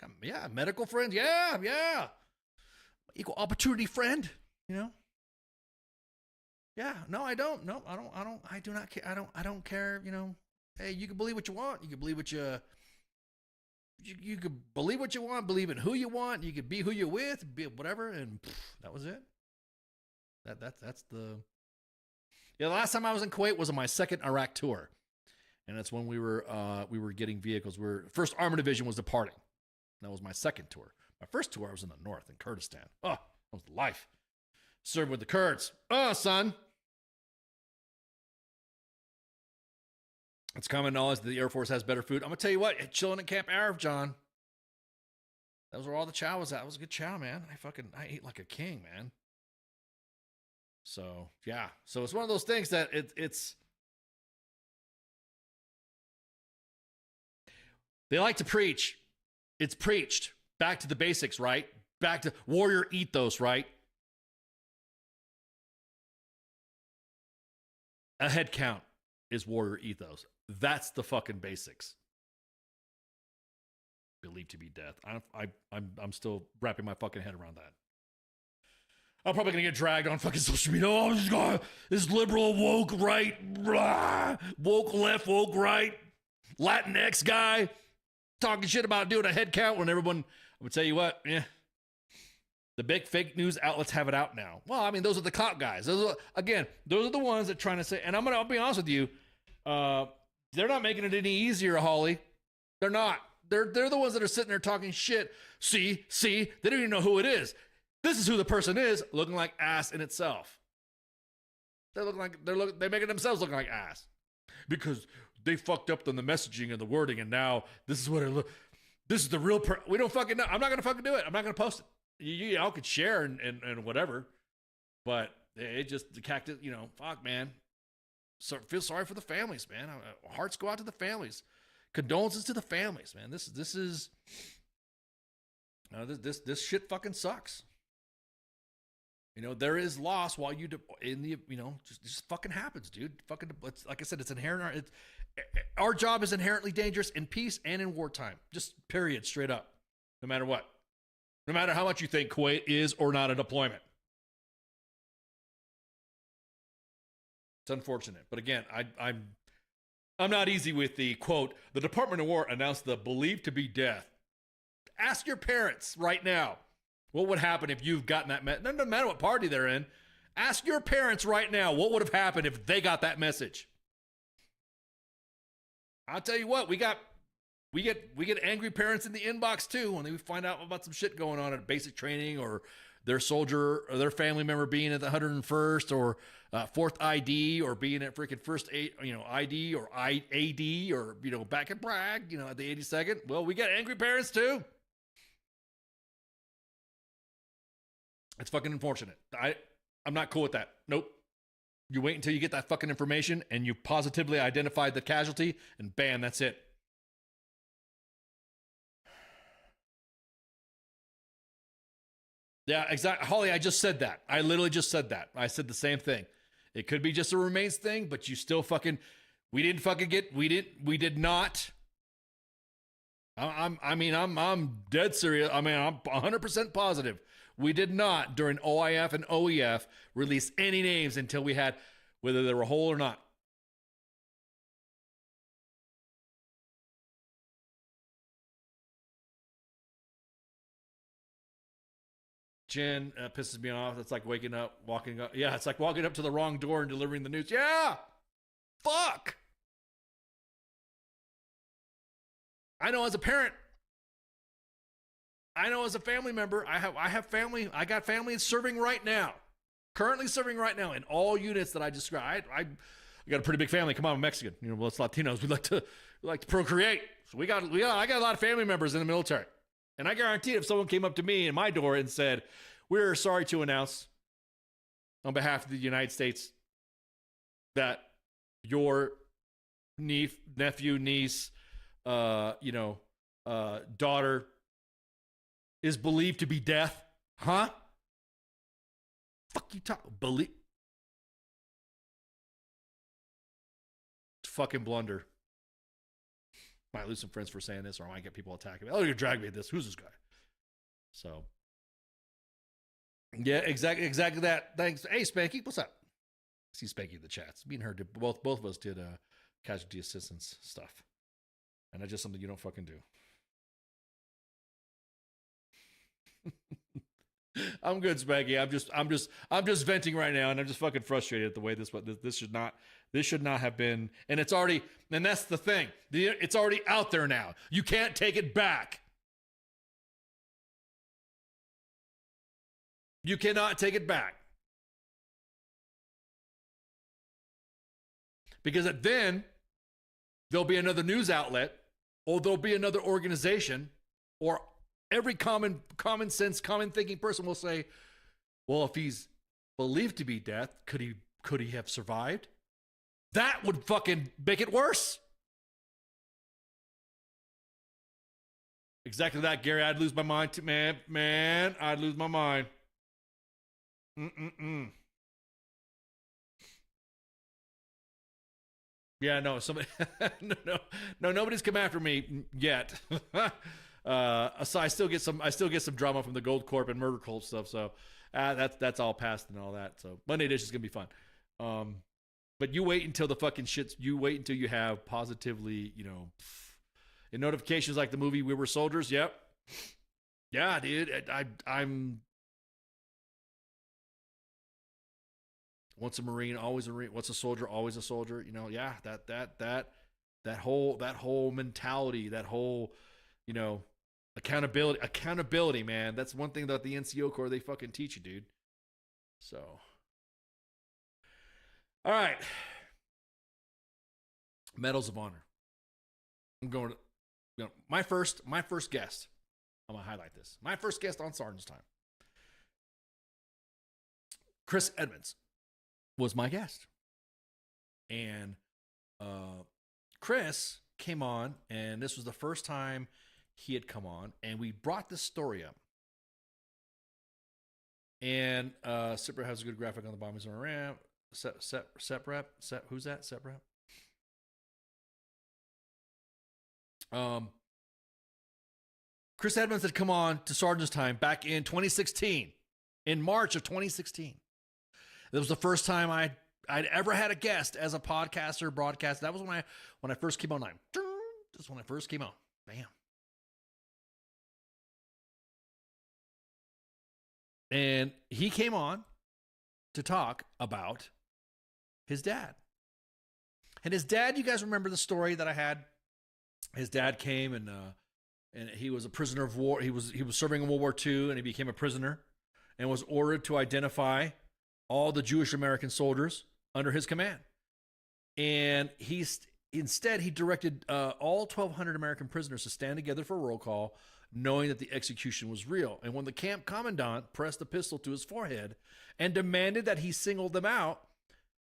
Medical friends. Yeah. Equal opportunity friend, you know? Yeah. No, I don't. No, I don't. I do not care. I don't care, you know. Hey, you can believe what you want. You can believe what you could believe what you want, believe in who you want. You could be who you're with, be whatever, and that was it. That's the. Yeah, the last time I was in Kuwait was on my second Iraq tour, and that's when we were getting vehicles. First Armored Division was departing. That was my second tour. My first tour I was in the north in Kurdistan. Oh, that was life. Served with the Kurds. Oh, son. It's common knowledge that the Air Force has better food. I'm going to tell you what, chilling at Camp Arif, John. That was where all the chow was at. That was a good chow, man. I ate like a king, man. So, yeah. So it's one of those things that it's... They like to preach. It's preached. Back to the basics, right? Back to warrior ethos, right? A head count is warrior ethos. That's the fucking basics. Believed to be death. I'm still wrapping my fucking head around that. I'm probably gonna get dragged on fucking social media. Oh, this liberal woke right, blah, woke left, woke right, Latinx guy talking shit about doing a head count when everyone. I would tell you what, the big fake news outlets have it out now. Well, I mean, those are the cop guys. Those are the ones that are trying to say. And I'll be honest with you. They're not making it any easier, Holly. They're not. They're the ones that are sitting there talking shit. See, they don't even know who it is. This is who the person is, looking like ass in itself. They're making themselves look like ass because they fucked up on the messaging and the wording, and now this is what it look. This is the real. We don't fucking know. I'm not gonna fucking do it. I'm not gonna post it. You all could share and whatever, but it just the cactus. You know, fuck, man. So feel sorry for the families, man. Hearts go out to the families. Condolences to the families, man. This shit fucking sucks. You know, there is loss while just fucking happens, dude. Fucking, like I said, it's inherent. Our job is inherently dangerous in peace and in wartime. Just period, straight up. No matter what. No matter how much you think Kuwait is or not a deployment. It's unfortunate, but again, I'm not easy with the quote. The Department of War announced the believed to be death. Ask your parents right now. What would happen if you've gotten that message? No matter what party they're in. Ask your parents right now what would have happened if they got that message. I'll tell you what, we get angry parents in the inbox too when they find out about some shit going on at basic training, or their soldier or their family member being at the 101st or 4th ID, or being at freaking first ID or AD, or back at Bragg, at the 82nd. Well, we get angry parents too. It's fucking unfortunate. I'm not cool with that. Nope. You wait until you get that fucking information and you positively identified the casualty, and bam, that's it. Yeah, exactly. Holly, I just said that. I literally just said that. I said the same thing. It could be just a remains thing, but you still fucking, we did not. I'm dead serious. I'm 100% positive. We did not, during OIF and OEF, release any names until we had whether they were whole or not. Jen pisses me off. It's like walking up. Yeah, it's like walking up to the wrong door and delivering the news. Yeah. Fuck. I know as a parent. I know as a family member. I have family. I got family serving right now. Currently serving right now in all units that I described. I got a pretty big family. Come on, I'm Mexican. Us Latinos, we like to procreate. So I got a lot of family members in the military. And I guarantee if someone came up to me in my door and said, "We're sorry to announce on behalf of the United States that your nephew, niece, daughter is believed to be death." Huh? Fuck you talk. Believe. Fucking blunder. Might lose some friends for saying this, or I might get people attacking me. Oh, you're dragging me at this. Who's this guy? So, yeah, exactly that. Thanks. Hey, Spanky, what's up? I see Spanky in the chats. Me and her did, both of us did casualty assistance stuff, and that's just something you don't fucking do. I'm good, Spanky. I'm just venting right now, and I'm just fucking frustrated at the way this should not have been. And it's already, and that's the thing. It's already out there now. You can't take it back. You cannot take it back. Because then there'll be another news outlet, or there'll be another organization, or every common sense, common thinking person will say, well, if he's believed to be dead, could he have survived? That would fucking make it worse. Exactly that, Gary. I'd lose my mind too, man. I'd lose my mind. Yeah, no, somebody, no, nobody's come after me yet. So I still get some drama from the Gold Corp and Murder Cult stuff. So that's all past and all that. So Monday Edition is gonna be fun. But you wait until the fucking shits. You wait until you have positively, in notifications like the movie We Were Soldiers. Yep. Yeah, dude. I'm once a Marine, always a Marine. Once a soldier, always a soldier. Yeah. That whole mentality. That whole, accountability, man. That's one thing that the NCO Corps, they fucking teach you, dude. So, all right. Medals of Honor. I'm going to, my first guest. I'm going to highlight this. My first guest on Sergeant's Time. Chris Edmonds was my guest. And Chris came on, and this was the first time he had come on, and we brought this story up. And SIPREP has a good graphic on the bottom. He's on a ramp. SEPREP? Who's that? SEPREP? Chris Edmonds had come on to Sergeant's Time back in 2016, in March of 2016. That was the first time I'd ever had a guest as a podcaster, broadcaster. That was when I first came on. That's when I first came on. Bam. And he came on to talk about his dad. And his dad, you guys remember the story that I had? His dad came and he was a prisoner of war. He was serving in World War II, and he became a prisoner and was ordered to identify all the Jewish American soldiers under his command. And instead he directed all 1,200 American prisoners to stand together for a roll call, knowing that the execution was real. And when the camp commandant pressed a pistol to his forehead and demanded that he single them out,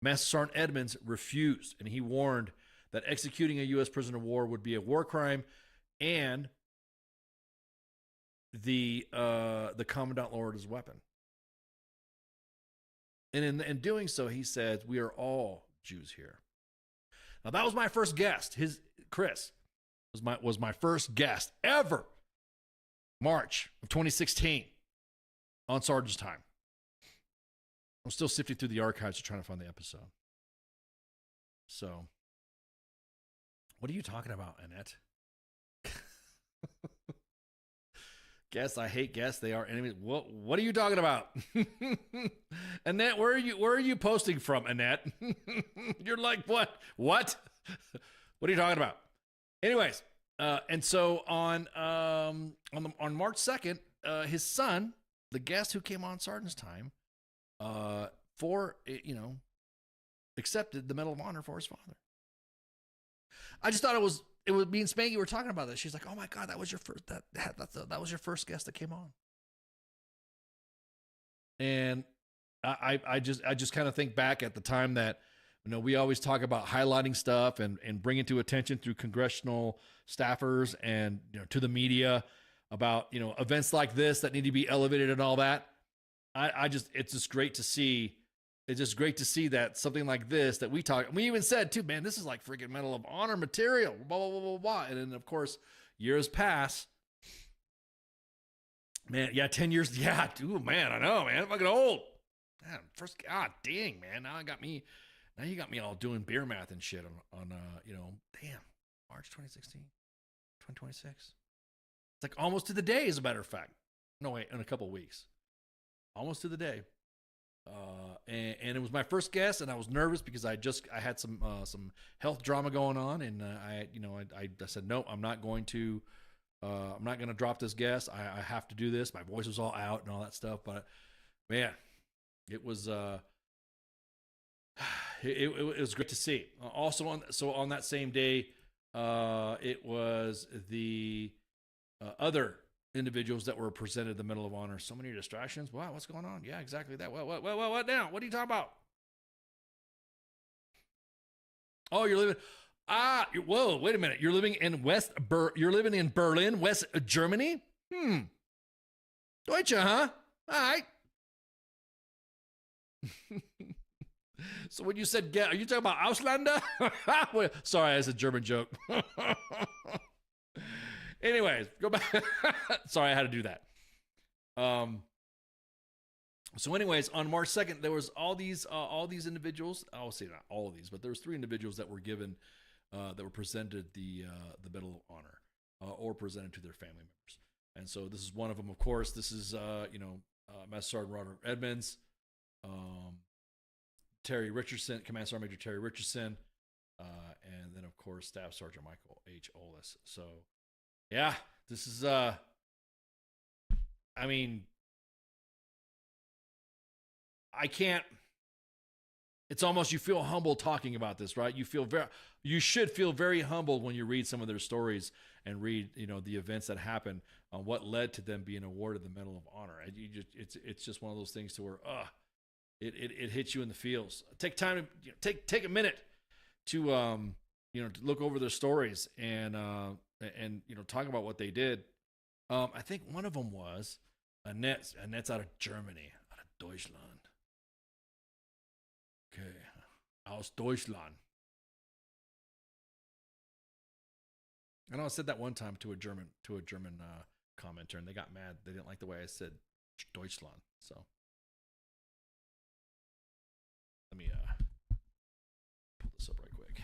Master Sergeant Edmonds refused, and he warned that executing a U.S. prisoner of war would be a war crime, and the commandant lowered his weapon. And in doing so, he said, "We are all Jews here." Now, that was my first guest. Chris was my first guest ever. March of 2016 on Sergeant's Time. I'm still sifting through the archives trying to find the episode. So, what are you talking about, Annette? Guests, I hate guests. They are enemies. What are you talking about? Annette, where are you posting from, Annette? You're like, what? What are you talking about? Anyways, and so on March 2nd, his son, the guest who came on Sergeant's Time, accepted the Medal of Honor for his father. I just thought it was me and Spanky were talking about this. She's like, "Oh my God, that was your first that was your first guest that came on." And I just kind of think back at the time that, we always talk about highlighting stuff and bringing to attention through congressional staffers and to the media about events like this that need to be elevated and all that. It's just great to see. It's just great to see that something like this that we even said too, man, this is like freaking Medal of Honor material, blah, blah, blah, blah, blah. And then of course, years pass. Man, yeah, 10 years. Yeah, dude, man, I know, man. I'm fucking old. Man, first, God dang, man. Now you got me all doing beer math and shit on damn, March 2016, 2026. It's like almost to the day, as a matter of fact. No, wait, in a couple of weeks. Almost to the day. And it was my first guest, and I was nervous because I had some health drama going on, and I said, no, I'm not going to drop this guest. I have to do this. My voice was all out and all that stuff, but man, it was it was great to see. Also on that same day, it was the other individuals that were presented the Medal of Honor. So many distractions. Wow, what's going on? Yeah, exactly that. What now? What are you talking about? Oh, you're living. Whoa, wait a minute. You're living in Berlin, West Germany? Deutsche, huh? All right. So when you said, are you talking about Ausländer? Sorry, that's a German joke. Anyways, go back. Sorry, I had to do that. So anyways, on March 2nd, there was all these individuals. I'll say not all of these, but there was 3 individuals that were given, that were presented the Medal of Honor, or presented to their family members. And so this is one of them, of course. This is, Master Sergeant Robert Edmonds, Terry Richardson, Command Sergeant Major Terry Richardson, and then of course Staff Sergeant Michael H. Olis. So, yeah, this is, I mean, I can't, it's almost, you feel humble talking about this, right? You should feel very humbled when you read some of their stories and read, the events that happened, what led to them being awarded the Medal of Honor. It's just one of those things to where, it hits you in the feels. Take time to take a minute to, to look over their stories and talk about what they did. I think one of them was Annette's out of Germany, out of Deutschland. Okay, aus Deutschland. I know I said that one time to a German commenter, and they got mad. They didn't like the way I said Deutschland. So let me pull this up right quick.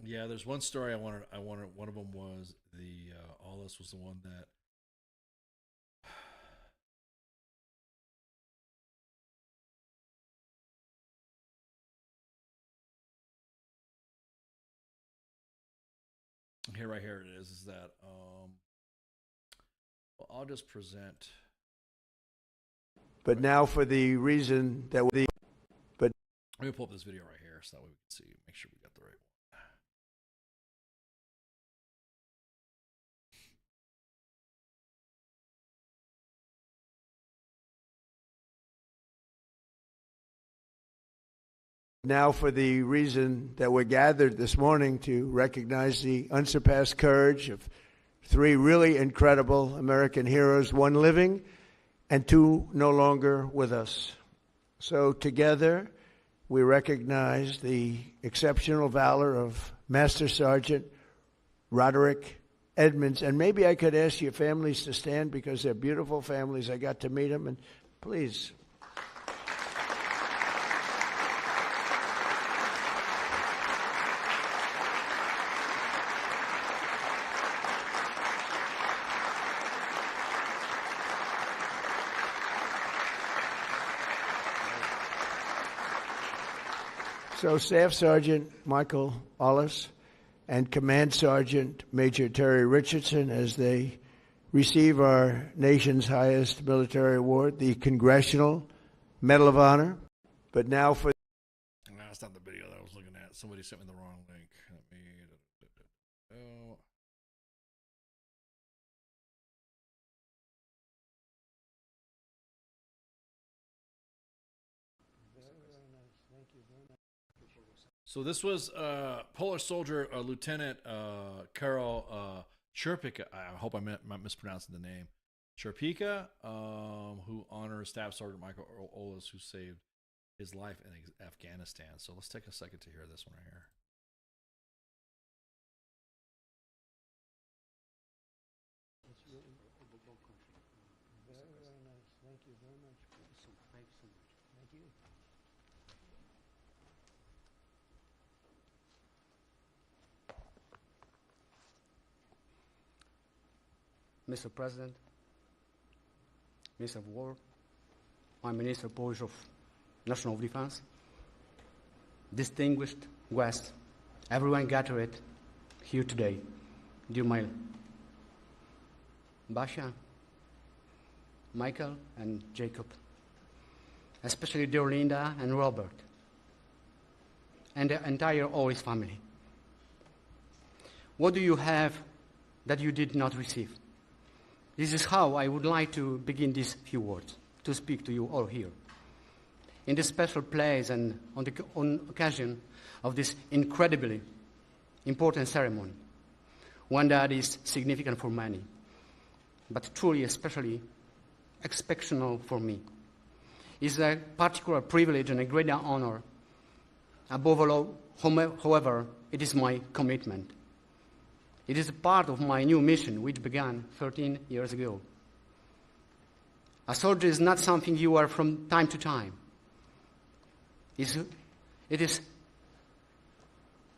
Yeah, there's one story I wanted. One of them was the all this was the one that. Right here it is that well, I'll just present. But now for the reason that Let me pull up this video right here so that way we can see, make sure we got the right one. now for the reason that we're gathered this morning to recognize the unsurpassed courage of three really incredible American heroes, one living and two no longer with us. So together, we recognize the exceptional valor of Master Sergeant Roderick Edmonds. And maybe I could ask your families to stand because they're beautiful families. I got to meet them. And please. So Staff Sergeant Michael Ollis and Command Sergeant Major Terry Richardson, as they receive our nation's highest military award, the Congressional Medal of Honor. But now for... No, that's not the video that I was looking at. Somebody sent me the wrong link. Let me... Oh. So this was Polish soldier Lieutenant Karol Czerpika. I hope I'm not mispronouncing the name. Czerpika, who honors Staff Sergeant Michael Ollis, who saved his life in Afghanistan. So let's take a second to hear this one right here. Very nice. Thank you very much. Thanks so much. Thank you. Mr. President, Minister of War, my Minister Polish of National Defense, distinguished guests, everyone gathered here today, dear my Basia, Michael and Jacob, especially dear Linda and Robert, and the entire Ollis family. What do you have that you did not receive? This is how I would like to begin these few words, to speak to you all here. In this special place and on occasion of this incredibly important ceremony, one that is significant for many, but truly especially exceptional for me, is a particular privilege and a great honor. Above all, however, it is my commitment. It is a part of my new mission, which began 13 years ago. A soldier is not something you are from time to time. It is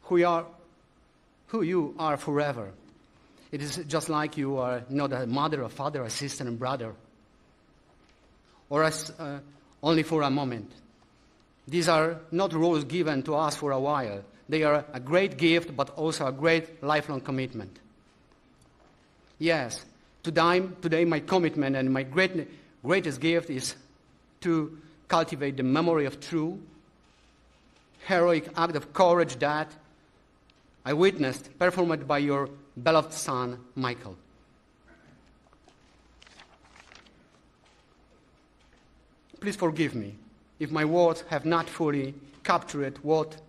who you are forever. It is just like you are not a mother, a father, a sister, and brother, or only for a moment. These are not roles given to us for a while. They are a great gift, but also a great lifelong commitment. Yes, today my commitment and my greatest gift is to cultivate the memory of true, heroic act of courage that I witnessed performed by your beloved son, Michael. Please forgive me if my words have not fully captured what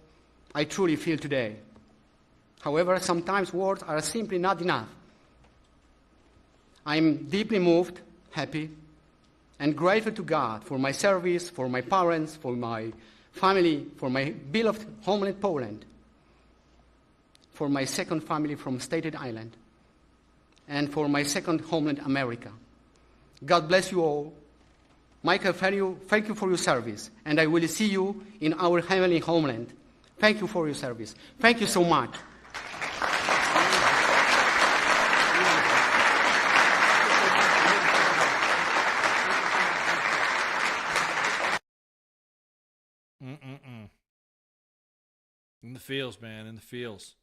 I truly feel today. However, sometimes words are simply not enough. I'm deeply moved, happy, and grateful to God for my service, for my parents, for my family, for my beloved homeland Poland, for my second family from Staten Island, and for my second homeland America. God bless you all. Michael, thank you for your service, and I will see you in our heavenly homeland. Thank you for your service. Thank you so much. In the feels, man. In the feels.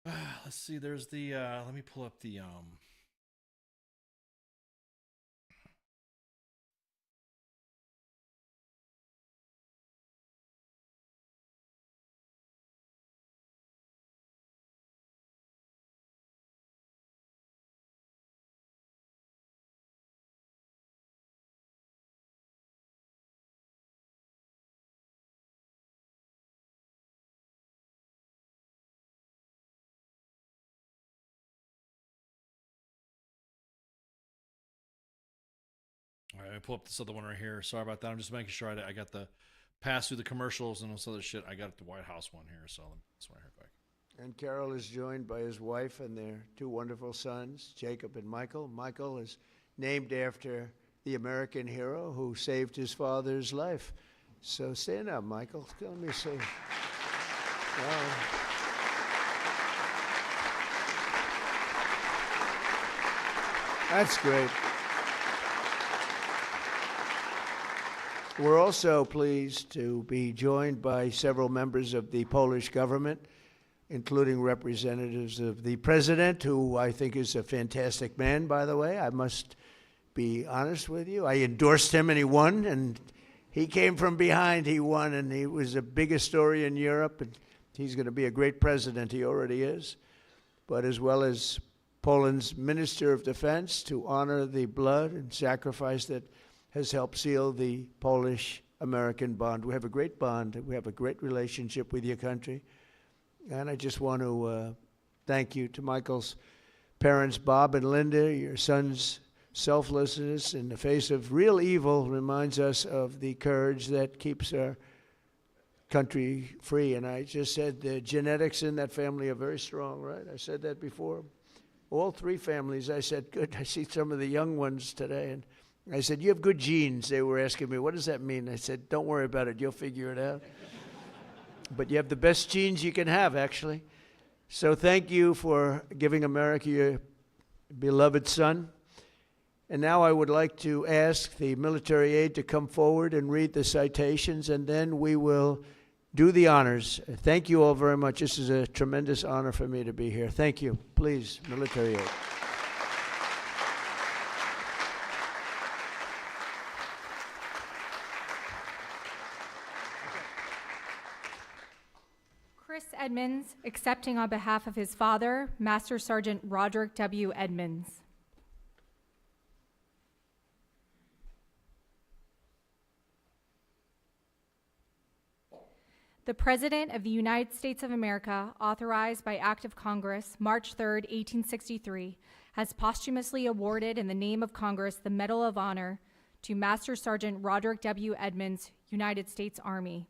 Let's see. There's the. Let me pull up the. All right, let me pull up this other one right here. Sorry about that. I'm just making sure I got the pass through the commercials and all this other shit. I got the White House one here, so this one here quick. And Carol is joined by his wife and their two wonderful sons, Jacob and Michael. Michael is named after the American hero who saved his father's life. So stand up, Michael. Let me see. Wow. That's great. We're also pleased to be joined by several members of the Polish government, including representatives of the president, who I think is a fantastic man, by the way. I must be honest with you. I endorsed him and he won, and he came from behind, he won, and he was the biggest story in Europe, and he's going to be a great president. He already is. But as well as Poland's Minister of Defense, to honor the blood and sacrifice that has helped seal the Polish-American bond. We have a great bond. We have a great relationship with your country. And I just want to thank you to Michael's parents, Bob and Linda. Your son's selflessness in the face of real evil reminds us of the courage that keeps our country free. And I just said the genetics in that family are very strong, right? I said that before. All three families, I said, good. I see some of the young ones today, and I said, you have good genes. They were asking me, what does that mean? I said, don't worry about it. You'll figure it out. But you have the best genes you can have, actually. So thank you for giving America your beloved son. And now I would like to ask the military aide to come forward and read the citations, and then we will do the honors. Thank you all very much. This is a tremendous honor for me to be here. Thank you. Please, military aide. Chris Edmonds, accepting on behalf of his father, Master Sergeant Roderick W. Edmonds. The President of the United States of America, authorized by Act of Congress, March 3, 1863, has posthumously awarded in the name of Congress the Medal of Honor to Master Sergeant Roderick W. Edmonds, United States Army.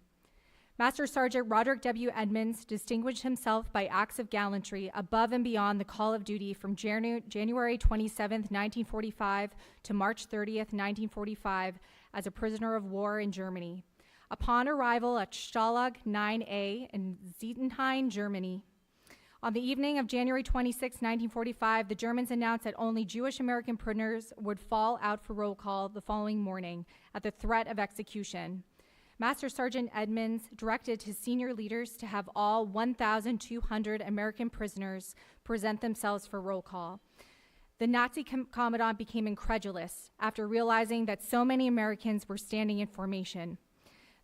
Master Sergeant Roderick W. Edmonds distinguished himself by acts of gallantry above and beyond the call of duty from January 27, 1945 to March 30, 1945 as a prisoner of war in Germany. Upon arrival at Stalag 9A in Zietenhain, Germany, on the evening of January 26, 1945, the Germans announced that only Jewish American prisoners would fall out for roll call the following morning at the threat of execution. Master Sergeant Edmonds directed his senior leaders to have all 1,200 American prisoners present themselves for roll call. The Nazi commandant became incredulous after realizing that so many Americans were standing in formation.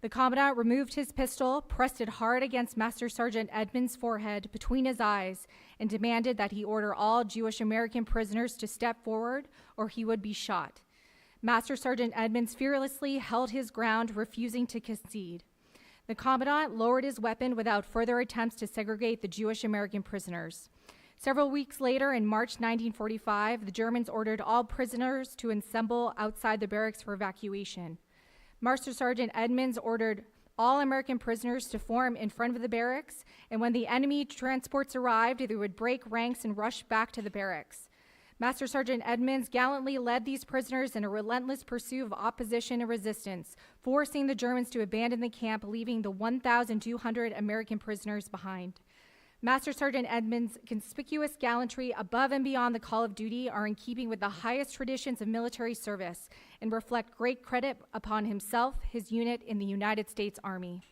The commandant removed his pistol, pressed it hard against Master Sergeant Edmonds' forehead between his eyes, and demanded that he order all Jewish American prisoners to step forward or he would be shot. Master Sergeant Edmonds fearlessly held his ground, refusing to concede. The commandant lowered his weapon without further attempts to segregate the Jewish American prisoners. Several weeks later, in March 1945, the Germans ordered all prisoners to assemble outside the barracks for evacuation. Master Sergeant Edmonds ordered all American prisoners to form in front of the barracks, and when the enemy transports arrived, they would break ranks and rush back to the barracks. Master Sergeant Edmonds gallantly led these prisoners in a relentless pursuit of opposition and resistance, forcing the Germans to abandon the camp, leaving the 1,200 American prisoners behind. Master Sergeant Edmonds' conspicuous gallantry above and beyond the call of duty are in keeping with the highest traditions of military service and reflect great credit upon himself, his unit in the United States Army.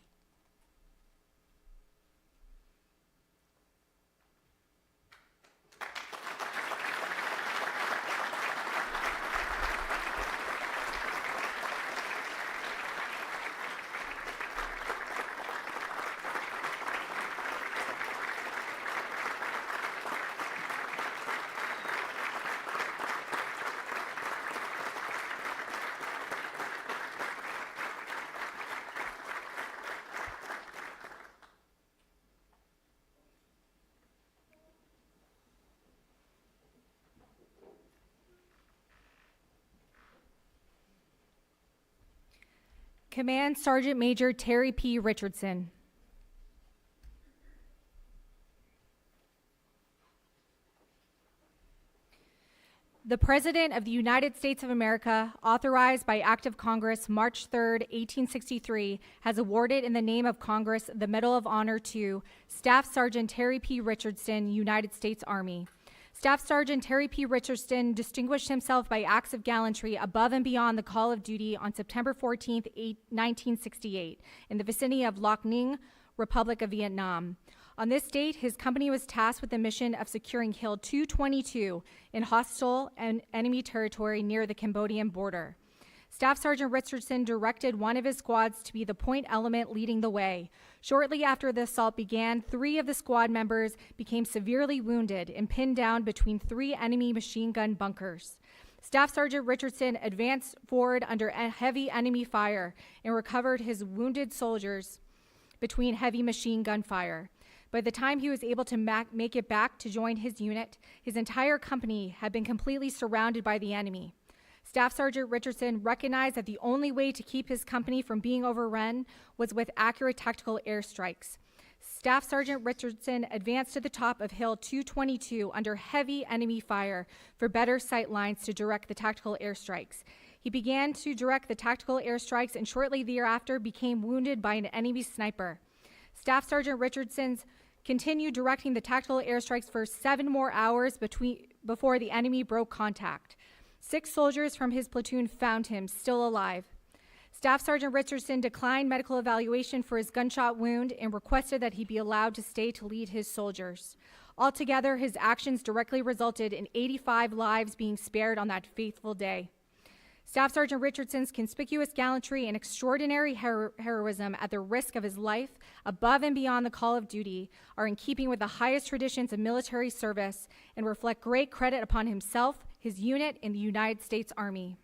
Command Sergeant Major Terry P. Richardson. The President of the United States of America, authorized by Act of Congress March 3, 1863, has awarded in the name of Congress the Medal of Honor to Staff Sergeant Terry P. Richardson, United States Army. Staff Sergeant Terry P. Richardson distinguished himself by acts of gallantry above and beyond the call of duty on September 14, 1968, in the vicinity of Loc Ninh, Republic of Vietnam. On this date, his company was tasked with the mission of securing Hill 222 in hostile and enemy territory near the Cambodian border. Staff Sergeant Richardson directed one of his squads to be the point element leading the way. Shortly after the assault began, 3 of the squad members became severely wounded and pinned down between 3 enemy machine gun bunkers. Staff Sergeant Richardson advanced forward under heavy enemy fire and recovered his wounded soldiers between heavy machine gun fire. By the time he was able to make it back to join his unit, his entire company had been completely surrounded by the enemy. Staff Sergeant Richardson recognized that the only way to keep his company from being overrun was with accurate tactical airstrikes. Staff Sergeant Richardson advanced to the top of Hill 222 under heavy enemy fire for better sight lines to direct the tactical airstrikes. He began to direct the tactical airstrikes and shortly thereafter became wounded by an enemy sniper. Staff Sergeant Richardson continued directing the tactical airstrikes for 7 more hours before the enemy broke contact. 6 soldiers from his platoon found him still alive. Staff Sergeant Richardson declined medical evaluation for his gunshot wound and requested that he be allowed to stay to lead his soldiers. Altogether, his actions directly resulted in 85 lives being spared on that fateful day. Staff Sergeant Richardson's conspicuous gallantry and extraordinary heroism at the risk of his life, above and beyond the call of duty, are in keeping with the highest traditions of military service and reflect great credit upon himself, his unit in the United States Army.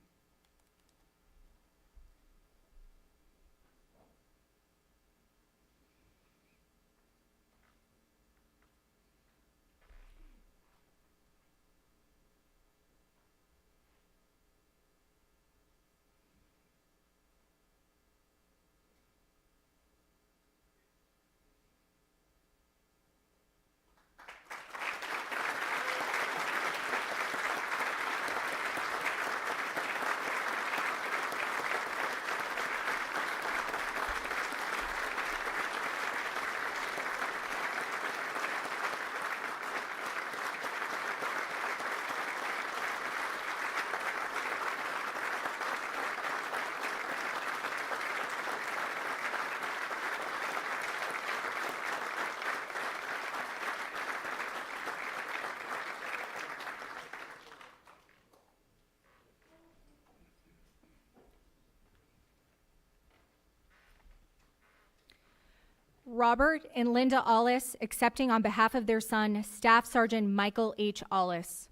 Robert and Linda Ollis accepting on behalf of their son, Staff Sergeant Michael H. Ollis.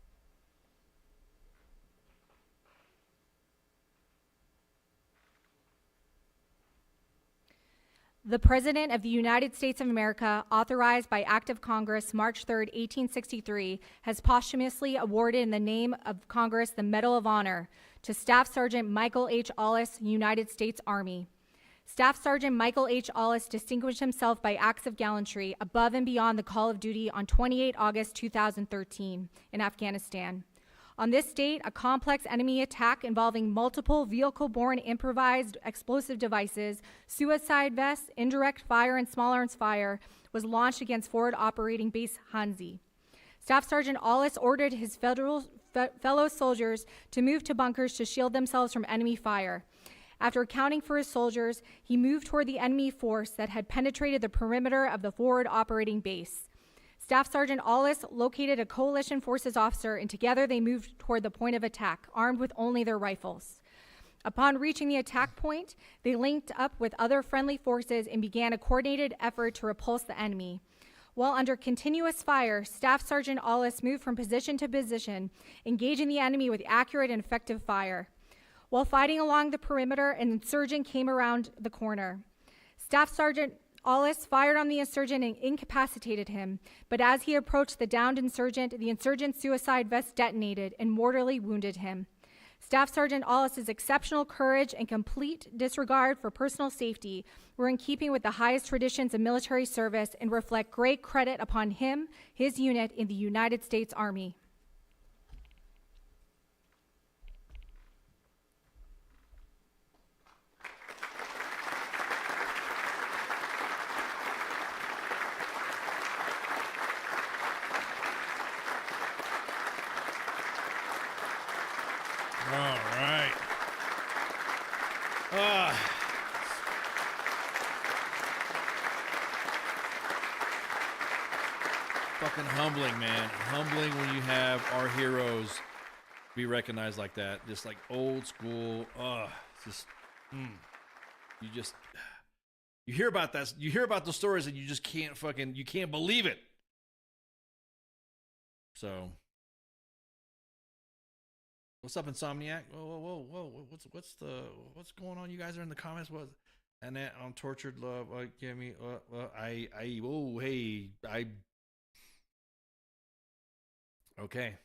The President of the United States of America, authorized by Act of Congress March 3, 1863, has posthumously awarded in the name of Congress the Medal of Honor to Staff Sergeant Michael H. Ollis, United States Army. Staff Sergeant Michael H. Ollis distinguished himself by acts of gallantry above and beyond the call of duty on 28 August 2013 in Afghanistan. On this date, a complex enemy attack involving multiple vehicle-borne improvised explosive devices, suicide vests, indirect fire, and small arms fire was launched against Forward Operating Base Hanzi. Staff Sergeant Aulis ordered his fellow soldiers to move to bunkers to shield themselves from enemy fire. After accounting for his soldiers, he moved toward the enemy force that had penetrated the perimeter of the Forward Operating Base. Staff Sergeant Aulis located a coalition forces officer, and together they moved toward the point of attack, armed with only their rifles. Upon reaching the attack point, they linked up with other friendly forces and began a coordinated effort to repulse the enemy. While under continuous fire, Staff Sergeant Aulis moved from position to position, engaging the enemy with accurate and effective fire. While fighting along the perimeter, an insurgent came around the corner. Staff Sergeant Aulis fired on the insurgent and incapacitated him, but as he approached the downed insurgent, the insurgent's suicide vest detonated and mortally wounded him. Staff Sergeant Aulis' exceptional courage and complete disregard for personal safety were in keeping with the highest traditions of military service and reflect great credit upon him, his unit in the United States Army. All right. Fucking humbling, man. Humbling when you have our heroes be recognized like that. Just like old school. You hear about that. You hear about the stories and you just can't you can't believe it. So. What's up, Insomniac? Whoa! What's going on? You guys are in the comments. What? And that on tortured love. Give me. Okay.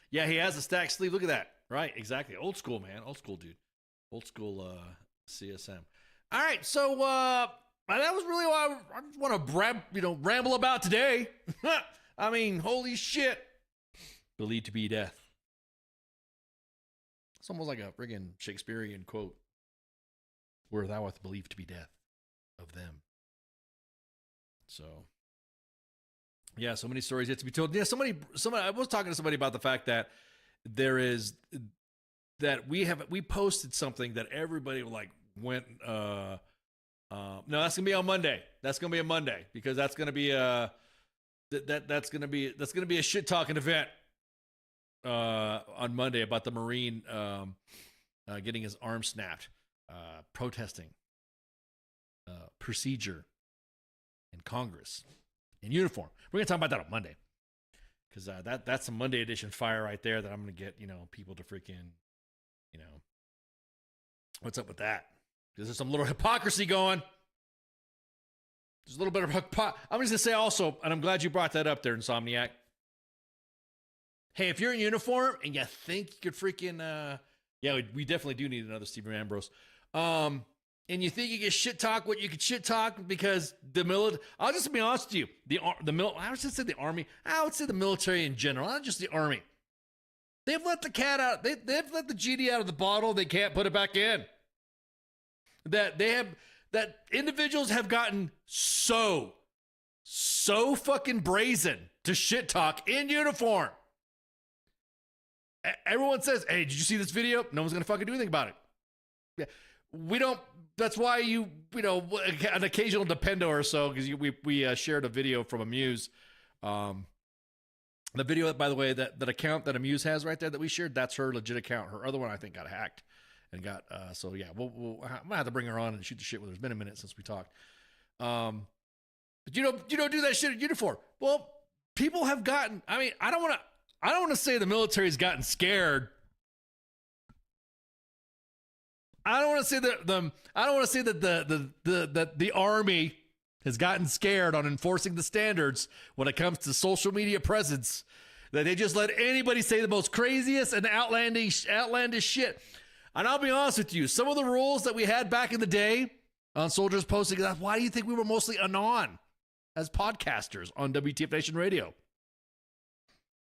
Yeah, he has a stacked sleeve. Look at that. Right, exactly. Old school, man. Old school, dude. Old school CSM. All right, so that was really what I want to ramble about today. I mean, holy shit. Believed to be death. It's almost like a friggin' Shakespearean quote. Where thou art believed to be death of them. So, yeah, so many stories yet to be told. Yeah, somebody. I was talking to somebody about the fact that we posted something that everybody went. No, that's gonna be on Monday. That's gonna be on Monday because that's gonna be that's gonna be a shit talking event. On Monday about the Marine getting his arm snapped, protesting procedure in Congress in uniform. We're gonna talk about that on Monday because that's a Monday edition fire right there that I'm gonna get people to freaking what's up with that? Because there's some little hypocrisy going. There's a little bit of I'm just gonna say also, and I'm glad you brought that up there, Insomniac. Hey, if you're in uniform and you think you could freaking, we definitely do need another Stephen Ambrose. And you think you can shit talk what you could shit talk because the military, I'll just be honest with you, I was just say the Army, I would say the military in general, not just the Army. They've let the cat out, they've let the genie out of the bottle, they can't put it back in. That individuals have gotten so fucking brazen to shit talk in uniform. Everyone says, hey, did you see this video? No one's going to fucking do anything about it. Yeah, we don't, that's why an occasional dependo or so, because we shared a video from Amuse. The video, by the way, that account that Amuse has right there that we shared, that's her legit account. Her other one, I think, got hacked and got, so yeah, I'm going to have to bring her on and shoot the shit with her. It's been a minute since we talked. But you don't do that shit in uniform. Well, people have gotten, I mean, I don't want to say the military's gotten scared. I don't want to say that the Army has gotten scared on enforcing the standards when it comes to social media presence. That they just let anybody say the most craziest and outlandish shit. And I'll be honest with you, some of the rules that we had back in the day on soldiers posting, why do you think we were mostly anon as podcasters on W.T.F Nation Radio?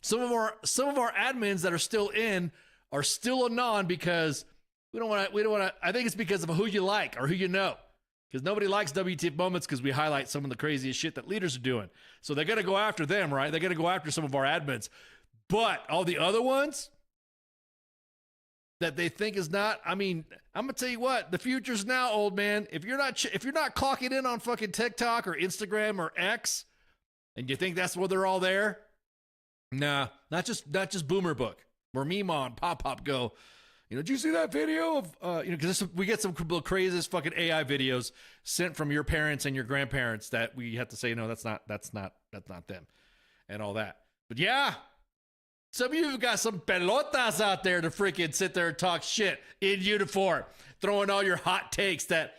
Some of our admins that are still in are still anon because we don't want to. I think it's because of who you like or who you know. Because nobody likes WTF moments because we highlight some of the craziest shit that leaders are doing. So they're going to go after them, right? They're going to go after some of our admins. But all the other ones that they think is not, I mean, I'm going to tell you what, the future's now, old man. If you're not clocking in on fucking TikTok or Instagram or X and you think that's where they're all there, nah, not just Boomer Book where Mima and Pop go, did you see that video of, because we get some craziest fucking AI videos sent from your parents and your grandparents that we have to say, no, that's not them and all that. But yeah, some of you have got some pelotas out there to freaking sit there and talk shit in uniform, throwing all your hot takes that,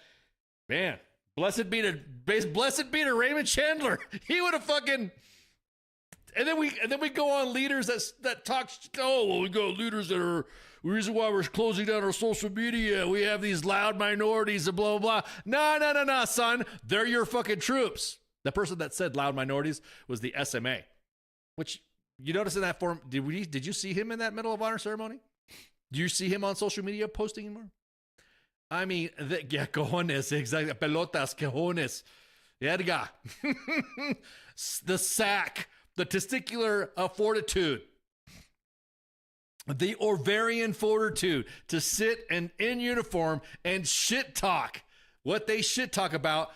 man, blessed be to Raymond Chandler. He would have fucking, and then we go on leaders that talk, we go leaders that are, the reason why we're closing down our social media, we have these loud minorities and blah, blah, blah. No, son. They're your fucking troops. The person that said loud minorities was the SMA, which you notice in that form. Did you see him in that Medal of Honor ceremony? Do you see him on social media posting anymore? I mean, cojones, exactly. Pelotas, cojones. Erga. The sack, the testicular fortitude. The ovarian fortitude to sit in uniform and shit talk what they shit talk about,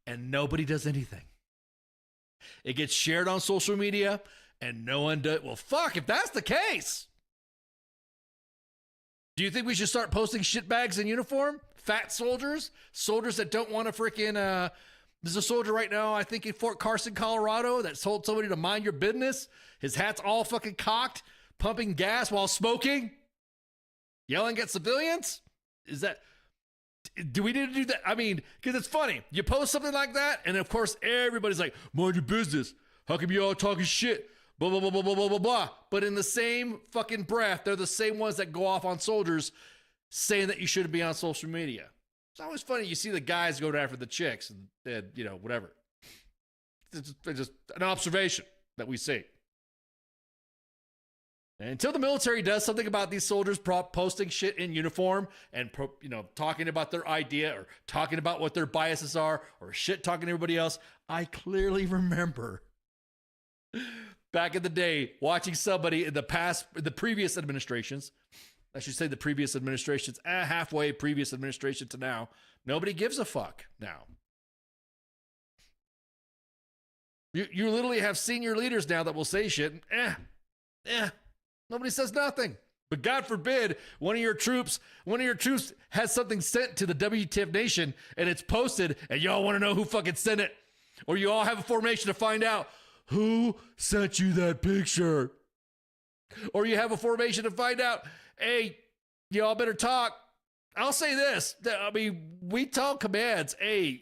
and nobody does anything. It gets shared on social media, and no one does. Well, fuck, if that's the case, do you think we should start posting shitbags in uniform? Fat soldiers that don't want to freaking, there's a soldier right now, I think in Fort Carson, Colorado, that told somebody to mind your business. His hat's all fucking cocked, pumping gas while smoking, yelling at civilians. Do we need to do that? I mean, because it's funny. You post something like that, and of course, everybody's like, mind your business. How come you all talking shit? Blah, blah, blah, blah, blah, blah, blah, blah. But in the same fucking breath, they're the same ones that go off on soldiers saying that you shouldn't be on social media. It's always funny. You see the guys go after the chicks and whatever. It's just an observation that we see. And until the military does something about these soldiers posting shit in uniform and talking about their idea or talking about what their biases are or shit talking to everybody else, I clearly remember back in the day watching somebody in the previous administrations, I should say the previous administrations, halfway previous administration to now, nobody gives a fuck now. You literally have senior leaders now that will say shit and nobody says nothing. But God forbid one of your troops has something sent to the W.T.F nation and it's posted and y'all want to know who fucking sent it. Or you all have a formation to find out who sent you that picture. Or you have a formation to find out, hey, y'all better talk. I'll say this. I mean, we tell commands, hey,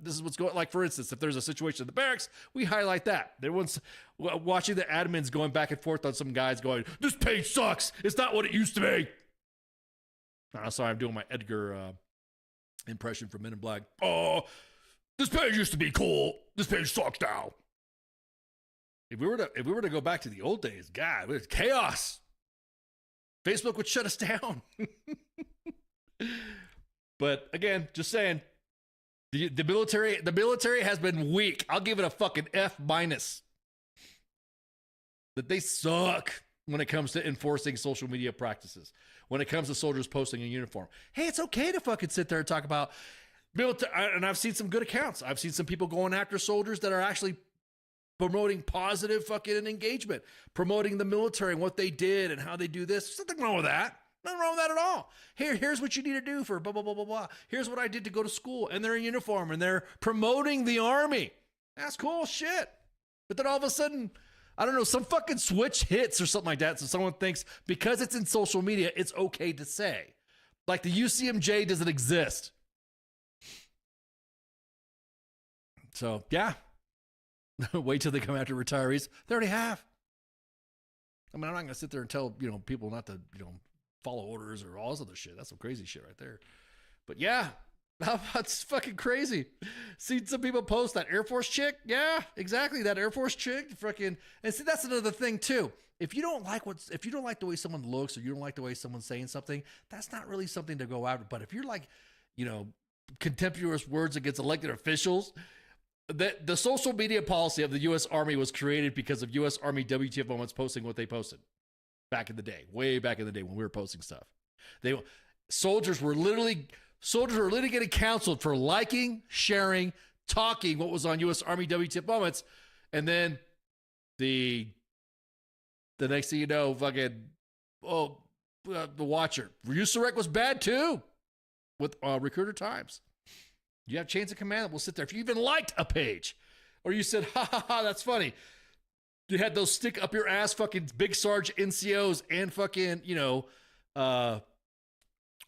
this is what's going on. Like, for instance, if there's a situation in the barracks, we highlight that. Everyone's watching the admins going back and forth on some guys going, this page sucks. It's not what it used to be. Sorry, I'm doing my Edgar impression from Men in Black. Oh, this page used to be cool. This page sucks now. If we were to go back to the old days, God, it was chaos. Facebook would shut us down. But again, just saying, the military has been weak. I'll give it a fucking F-. That they suck when it comes to enforcing social media practices. When it comes to soldiers posting in uniform. Hey, it's okay to fucking sit there and talk about military. And I've seen some good accounts. I've seen some people going after soldiers that are actually promoting positive fucking engagement, promoting the military and what they did and how they do this. There's nothing wrong with that. Nothing wrong with that at all. Here's what you need to do for blah, blah, blah, blah, blah. Here's what I did to go to school. And they're in uniform and they're promoting the army. That's cool shit. But then all of a sudden, I don't know, some fucking switch hits or something like that. So someone thinks because it's in social media, it's okay to say. Like the UCMJ doesn't exist. So, yeah. Wait till they come after retirees. They already have. I mean, I'm not going to sit there and tell, people not to, follow orders or all this other shit. That's some crazy shit right there. But yeah, that's fucking crazy. Seen some people post that Air Force chick. Yeah, exactly. That Air Force chick. Freaking. And see, that's another thing too. if you don't like the way someone looks, or you don't like the way someone's saying something, that's not really something to go after. But if you're like, contemptuous words against elected officials, the social media policy of the U.S. Army was created because of U.S. Army WTF moments posting what they posted back in the day, way back in the day when we were posting stuff. Soldiers were literally getting counseled for liking, sharing, talking what was on U.S. Army WTF moments, and then the next thing you know, the Watcher. Usurek was bad too with Recruiter Times. You have chains of command that will sit there. If you even liked a page, or you said, ha ha ha, that's funny. You had those stick up your ass fucking big Sarge NCOs and fucking,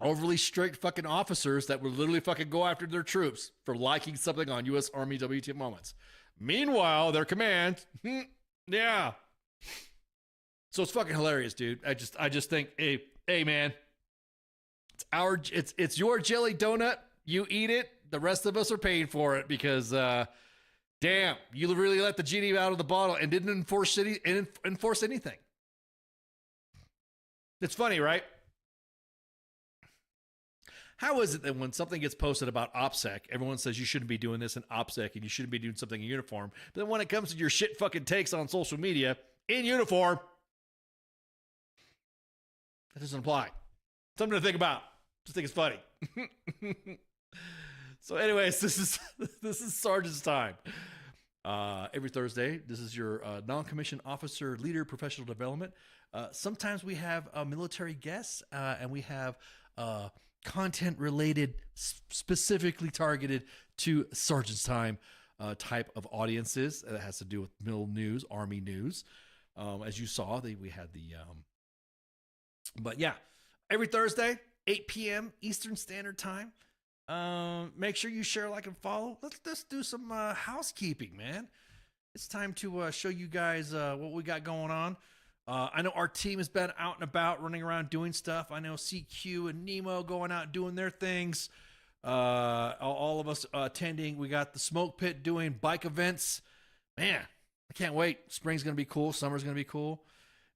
overly strict fucking officers that would literally fucking go after their troops for liking something on U.S. Army WTF moments. Meanwhile, their command, yeah. So it's fucking hilarious, dude. I just think, hey man, it's your jelly donut. You eat it. The rest of us are paying for it because, damn, you really let the genie out of the bottle and didn't enforce anything. It's funny, right? How is it that when something gets posted about OPSEC, everyone says you shouldn't be doing this in OPSEC and you shouldn't be doing something in uniform, but then when it comes to your shit fucking takes on social media in uniform, that doesn't apply. Something to think about. Just think it's funny. So anyways, this is Sergeant's Time. Every Thursday, this is your non-commissioned officer leader professional development. Sometimes we have military guests and we have content related, specifically targeted to Sergeant's Time type of audiences. That has to do with middle news, Army news. As you saw, we had the... But yeah, every Thursday, 8 p.m. Eastern Standard Time. Make sure you share, like, and follow. Let's do some housekeeping, man. It's time to show you guys what we got going on. I know our team has been out and about, running around doing stuff. I know CQ and Nemo going out doing their things. All of us attending. We got the Smoke Pit doing bike events. Man, I can't wait. Spring's going to be cool. Summer's going to be cool.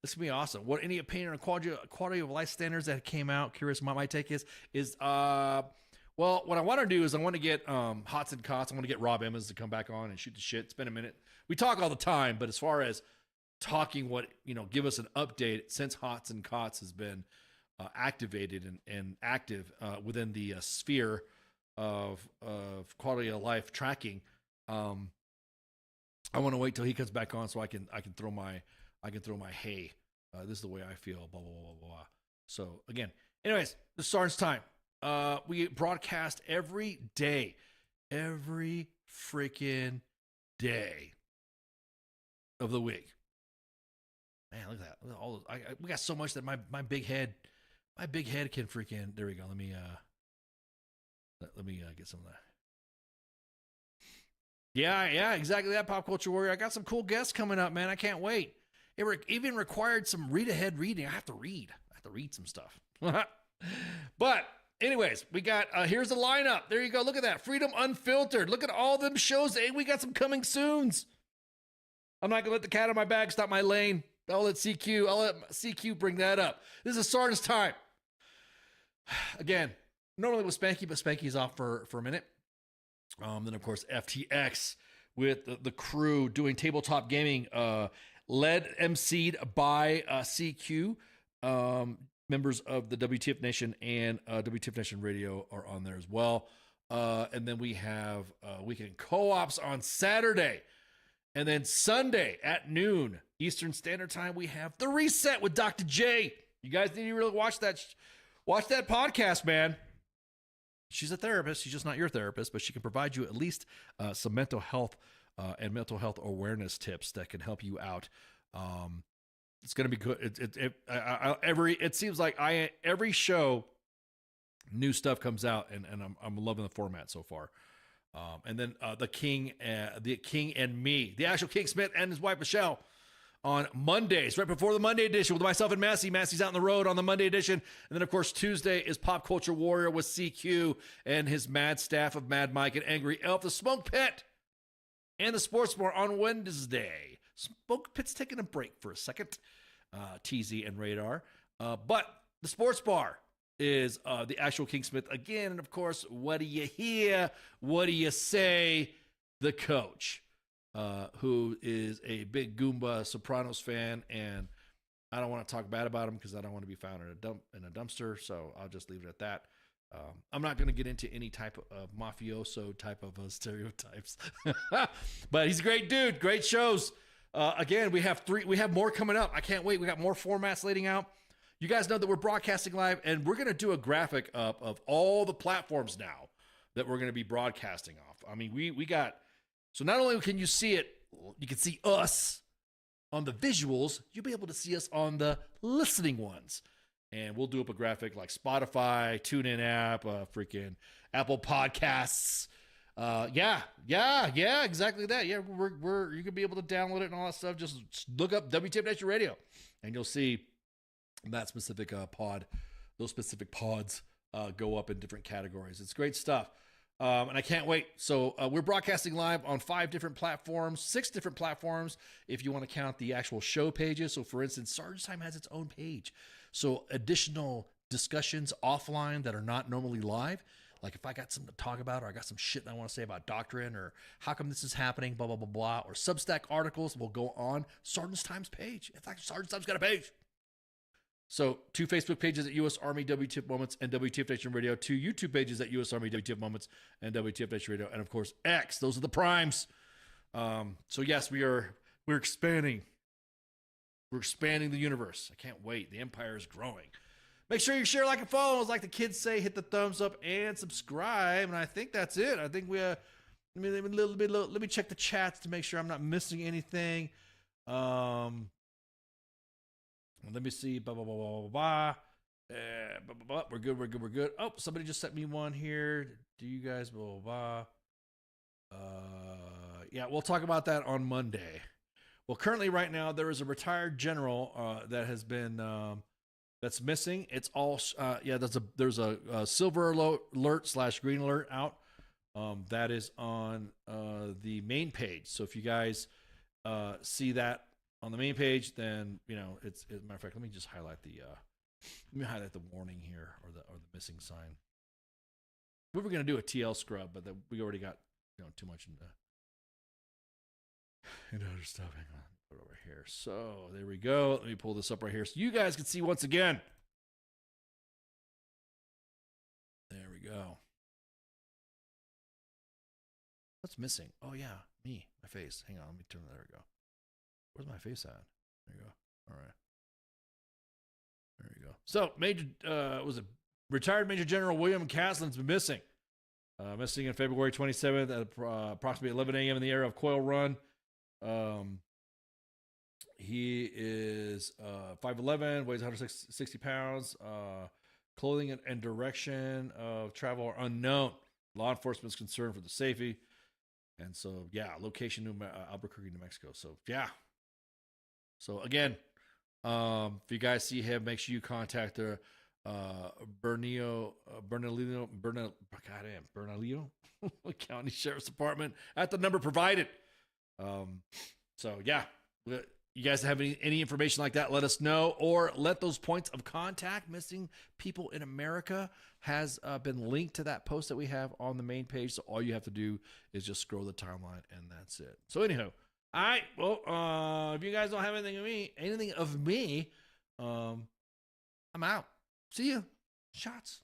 This will be awesome. What any opinion on quality of life standards that came out? Curious what my take is well, what I want to do is I want to get Hots and Cots. I want to get Rob Emmons to come back on and shoot the shit. It's been a minute. We talk all the time, but as far as talking give us an update since Hots and Cots has been activated and active within the sphere of quality of life tracking. I want to wait till he comes back on so I can throw my hey. This is the way I feel. Blah blah blah blah. So again, anyways, the Sergeant's Time. We broadcast every day, every freaking day of the week. Man, look at that! Look at all those, we got so much that my big head can freaking. There we go. Let me get some of that. Yeah, exactly that. Pop Culture Warrior. I got some cool guests coming up, man. I can't wait. It even required some read-ahead reading. I have to read some stuff. But anyways, we got, here's the lineup. There you go. Look at that. Freedom Unfiltered. Look at all them shows. Hey, we got some coming soons. I'm not going to let the cat out of my bag stop my lane. I'll let CQ bring that up. This is Sergeant's Time. Again, normally with Spanky, but Spanky's off for a minute. Then, of course, FTX with the crew doing tabletop gaming, led emceed by CQ. Members of the WTF Nation and WTF Nation Radio are on there as well. And then we have weekend co-ops on Saturday. And then Sunday at noon Eastern Standard Time, we have The Reset with Dr. J. You guys need to really watch that podcast, man. She's a therapist. She's just not your therapist, but she can provide you at least some mental health and mental health awareness tips that can help you out. It's going to be good. It seems like every show, new stuff comes out, and I'm loving the format so far. And then the King and me, the actual King Smith and his wife Michelle, on Mondays, right before the Monday edition with myself and Massey. Massey's out on the road on the Monday edition. And then, of course, Tuesday is Pop Culture Warrior with CQ and his mad staff of Mad Mike and Angry Elf, the Smoke Pit, and the Sports Bar on Wednesday. Smoke Pit's taking a break for a second. TZ and Radar. But the sports bar is the actual King Smith again. And of course, what do you hear? What do you say? The coach, who is a big Goomba Sopranos fan. And I don't want to talk bad about him because I don't want to be found in a dumpster. So I'll just leave it at that. I'm not going to get into any type of mafioso type of stereotypes, but he's a great dude. Great shows. Again, we have more coming up. I can't wait. We got more formats leading out. You guys know that we're broadcasting live, and we're going to do a graphic up of all the platforms now that we're going to be broadcasting off. I mean, we got, so not only can you see it, you can see us on the visuals, you'll be able to see us on the listening ones. And we'll do up a graphic like Spotify, TuneIn app, freaking Apple Podcasts. Yeah, exactly that. Yeah, we're you can be able to download it and all that stuff. Just look up W.T.F Nation Radio, and you'll see that specific pod, those specific pods go up in different categories. It's great stuff. And I can't wait. So we're broadcasting live on 6 different platforms, if you want to count the actual show pages. So for instance, Sergeant's Time has its own page. So additional discussions offline that are not normally live. Like if I got something to talk about, or I got some shit I want to say about doctrine, or how come this is happening, blah, blah, blah, blah, or Substack articles will go on Sergeant's Time's page. In fact, Sergeant's Time's got a page. So 2 Facebook pages at U.S. Army WTF Moments and WTF Nation Radio, 2 YouTube pages at U.S. Army WTF Moments and WTF Nation Radio, and of course X. Those are the primes. So yes, we're expanding. We're expanding the universe. I can't wait. The empire is growing. Make sure you share, like, and follow. As like the kids say, hit the thumbs up and subscribe. And I think that's it. I think we let me check the chats to make sure I'm not missing anything. Let me see. Blah, blah, blah, blah, blah, blah. We're good. Oh, somebody just sent me one here. Do you guys blah, blah, blah. Yeah, we'll talk about that on Monday. Well, currently right now, there is a retired general that has been, that's missing. It's all, there's a silver alert / green alert out. That is on the main page. So if you guys see that on the main page, then, it's matter of fact, let me just highlight the warning here, or the missing sign. We were going to do a TL scrub, but we already got, too much into other stuff. Hang on, put it over here. So there we go. Let me pull this up right here so you guys can see once again. There we go. What's missing? Oh yeah, me, my face. Hang on, let me turn. There we go. Where's my face at? There you go. All right. There you go. So retired Major General William Caslin's been missing. Missing on February 27th at approximately 11 a.m. in the area of Coil Run. He is 5'11", weighs 160 pounds. Clothing and direction of travel are unknown. Law enforcement is concerned for the safety. And so, location Albuquerque, New Mexico. So, So, again, if you guys see him, make sure you contact the Bernalillo County Sheriff's Department at the number provided. You guys have any information like that, let us know, or let those points of contact, missing people in America, has been linked to that post that we have on the main page. So all you have to do is just scroll the timeline, and that's it. So anyhow, all right. Well, if you guys don't have anything of me, I'm out. See you. Shots.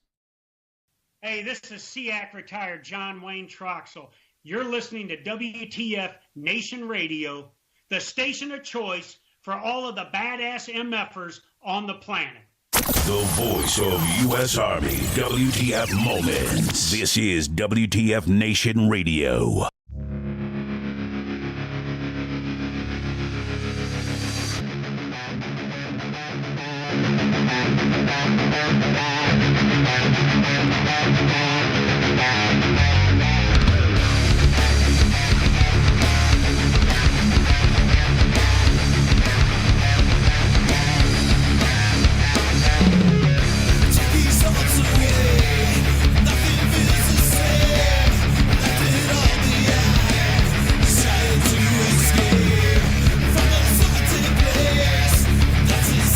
Hey, this is SEAC retired John Wayne Troxel. You're listening to WTF Nation Radio, the station of choice for all of the badass MFers on the planet. The voice of U.S. Army, WTF Moments. This is WTF Nation Radio. That's his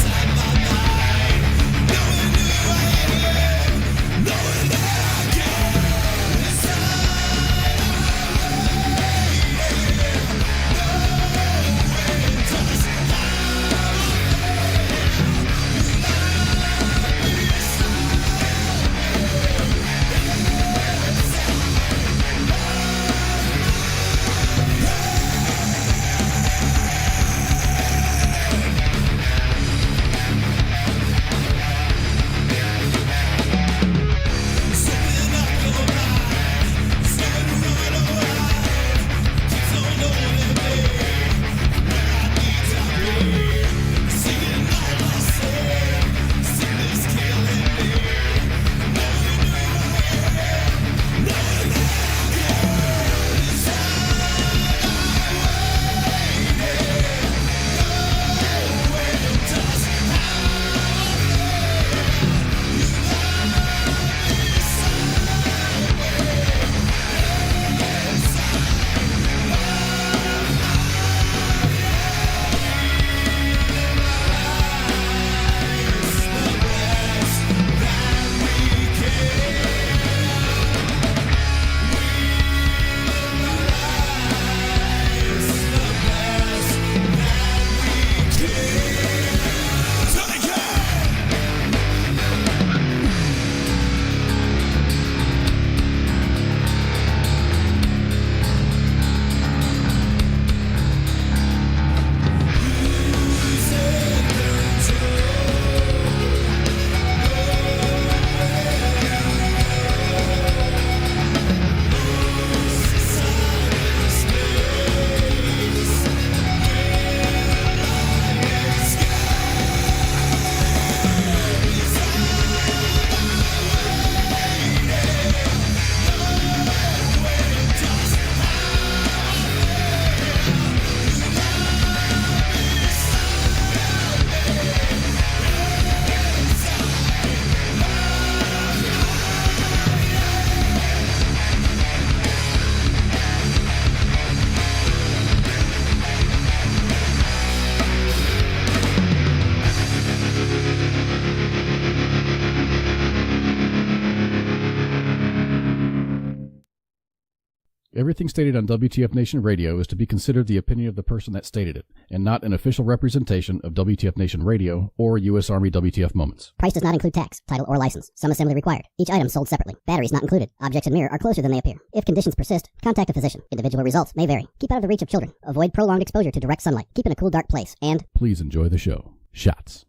Everything stated on WTF Nation Radio is to be considered the opinion of the person that stated it, and not an official representation of WTF Nation Radio or U.S. Army WTF Moments. Price does not include tax, title, or license. Some assembly required. Each item sold separately. Batteries not included. Objects in mirror are closer than they appear. If conditions persist, contact a physician. Individual results may vary. Keep out of the reach of children. Avoid prolonged exposure to direct sunlight. Keep in a cool, dark place. And please enjoy the show. Shots.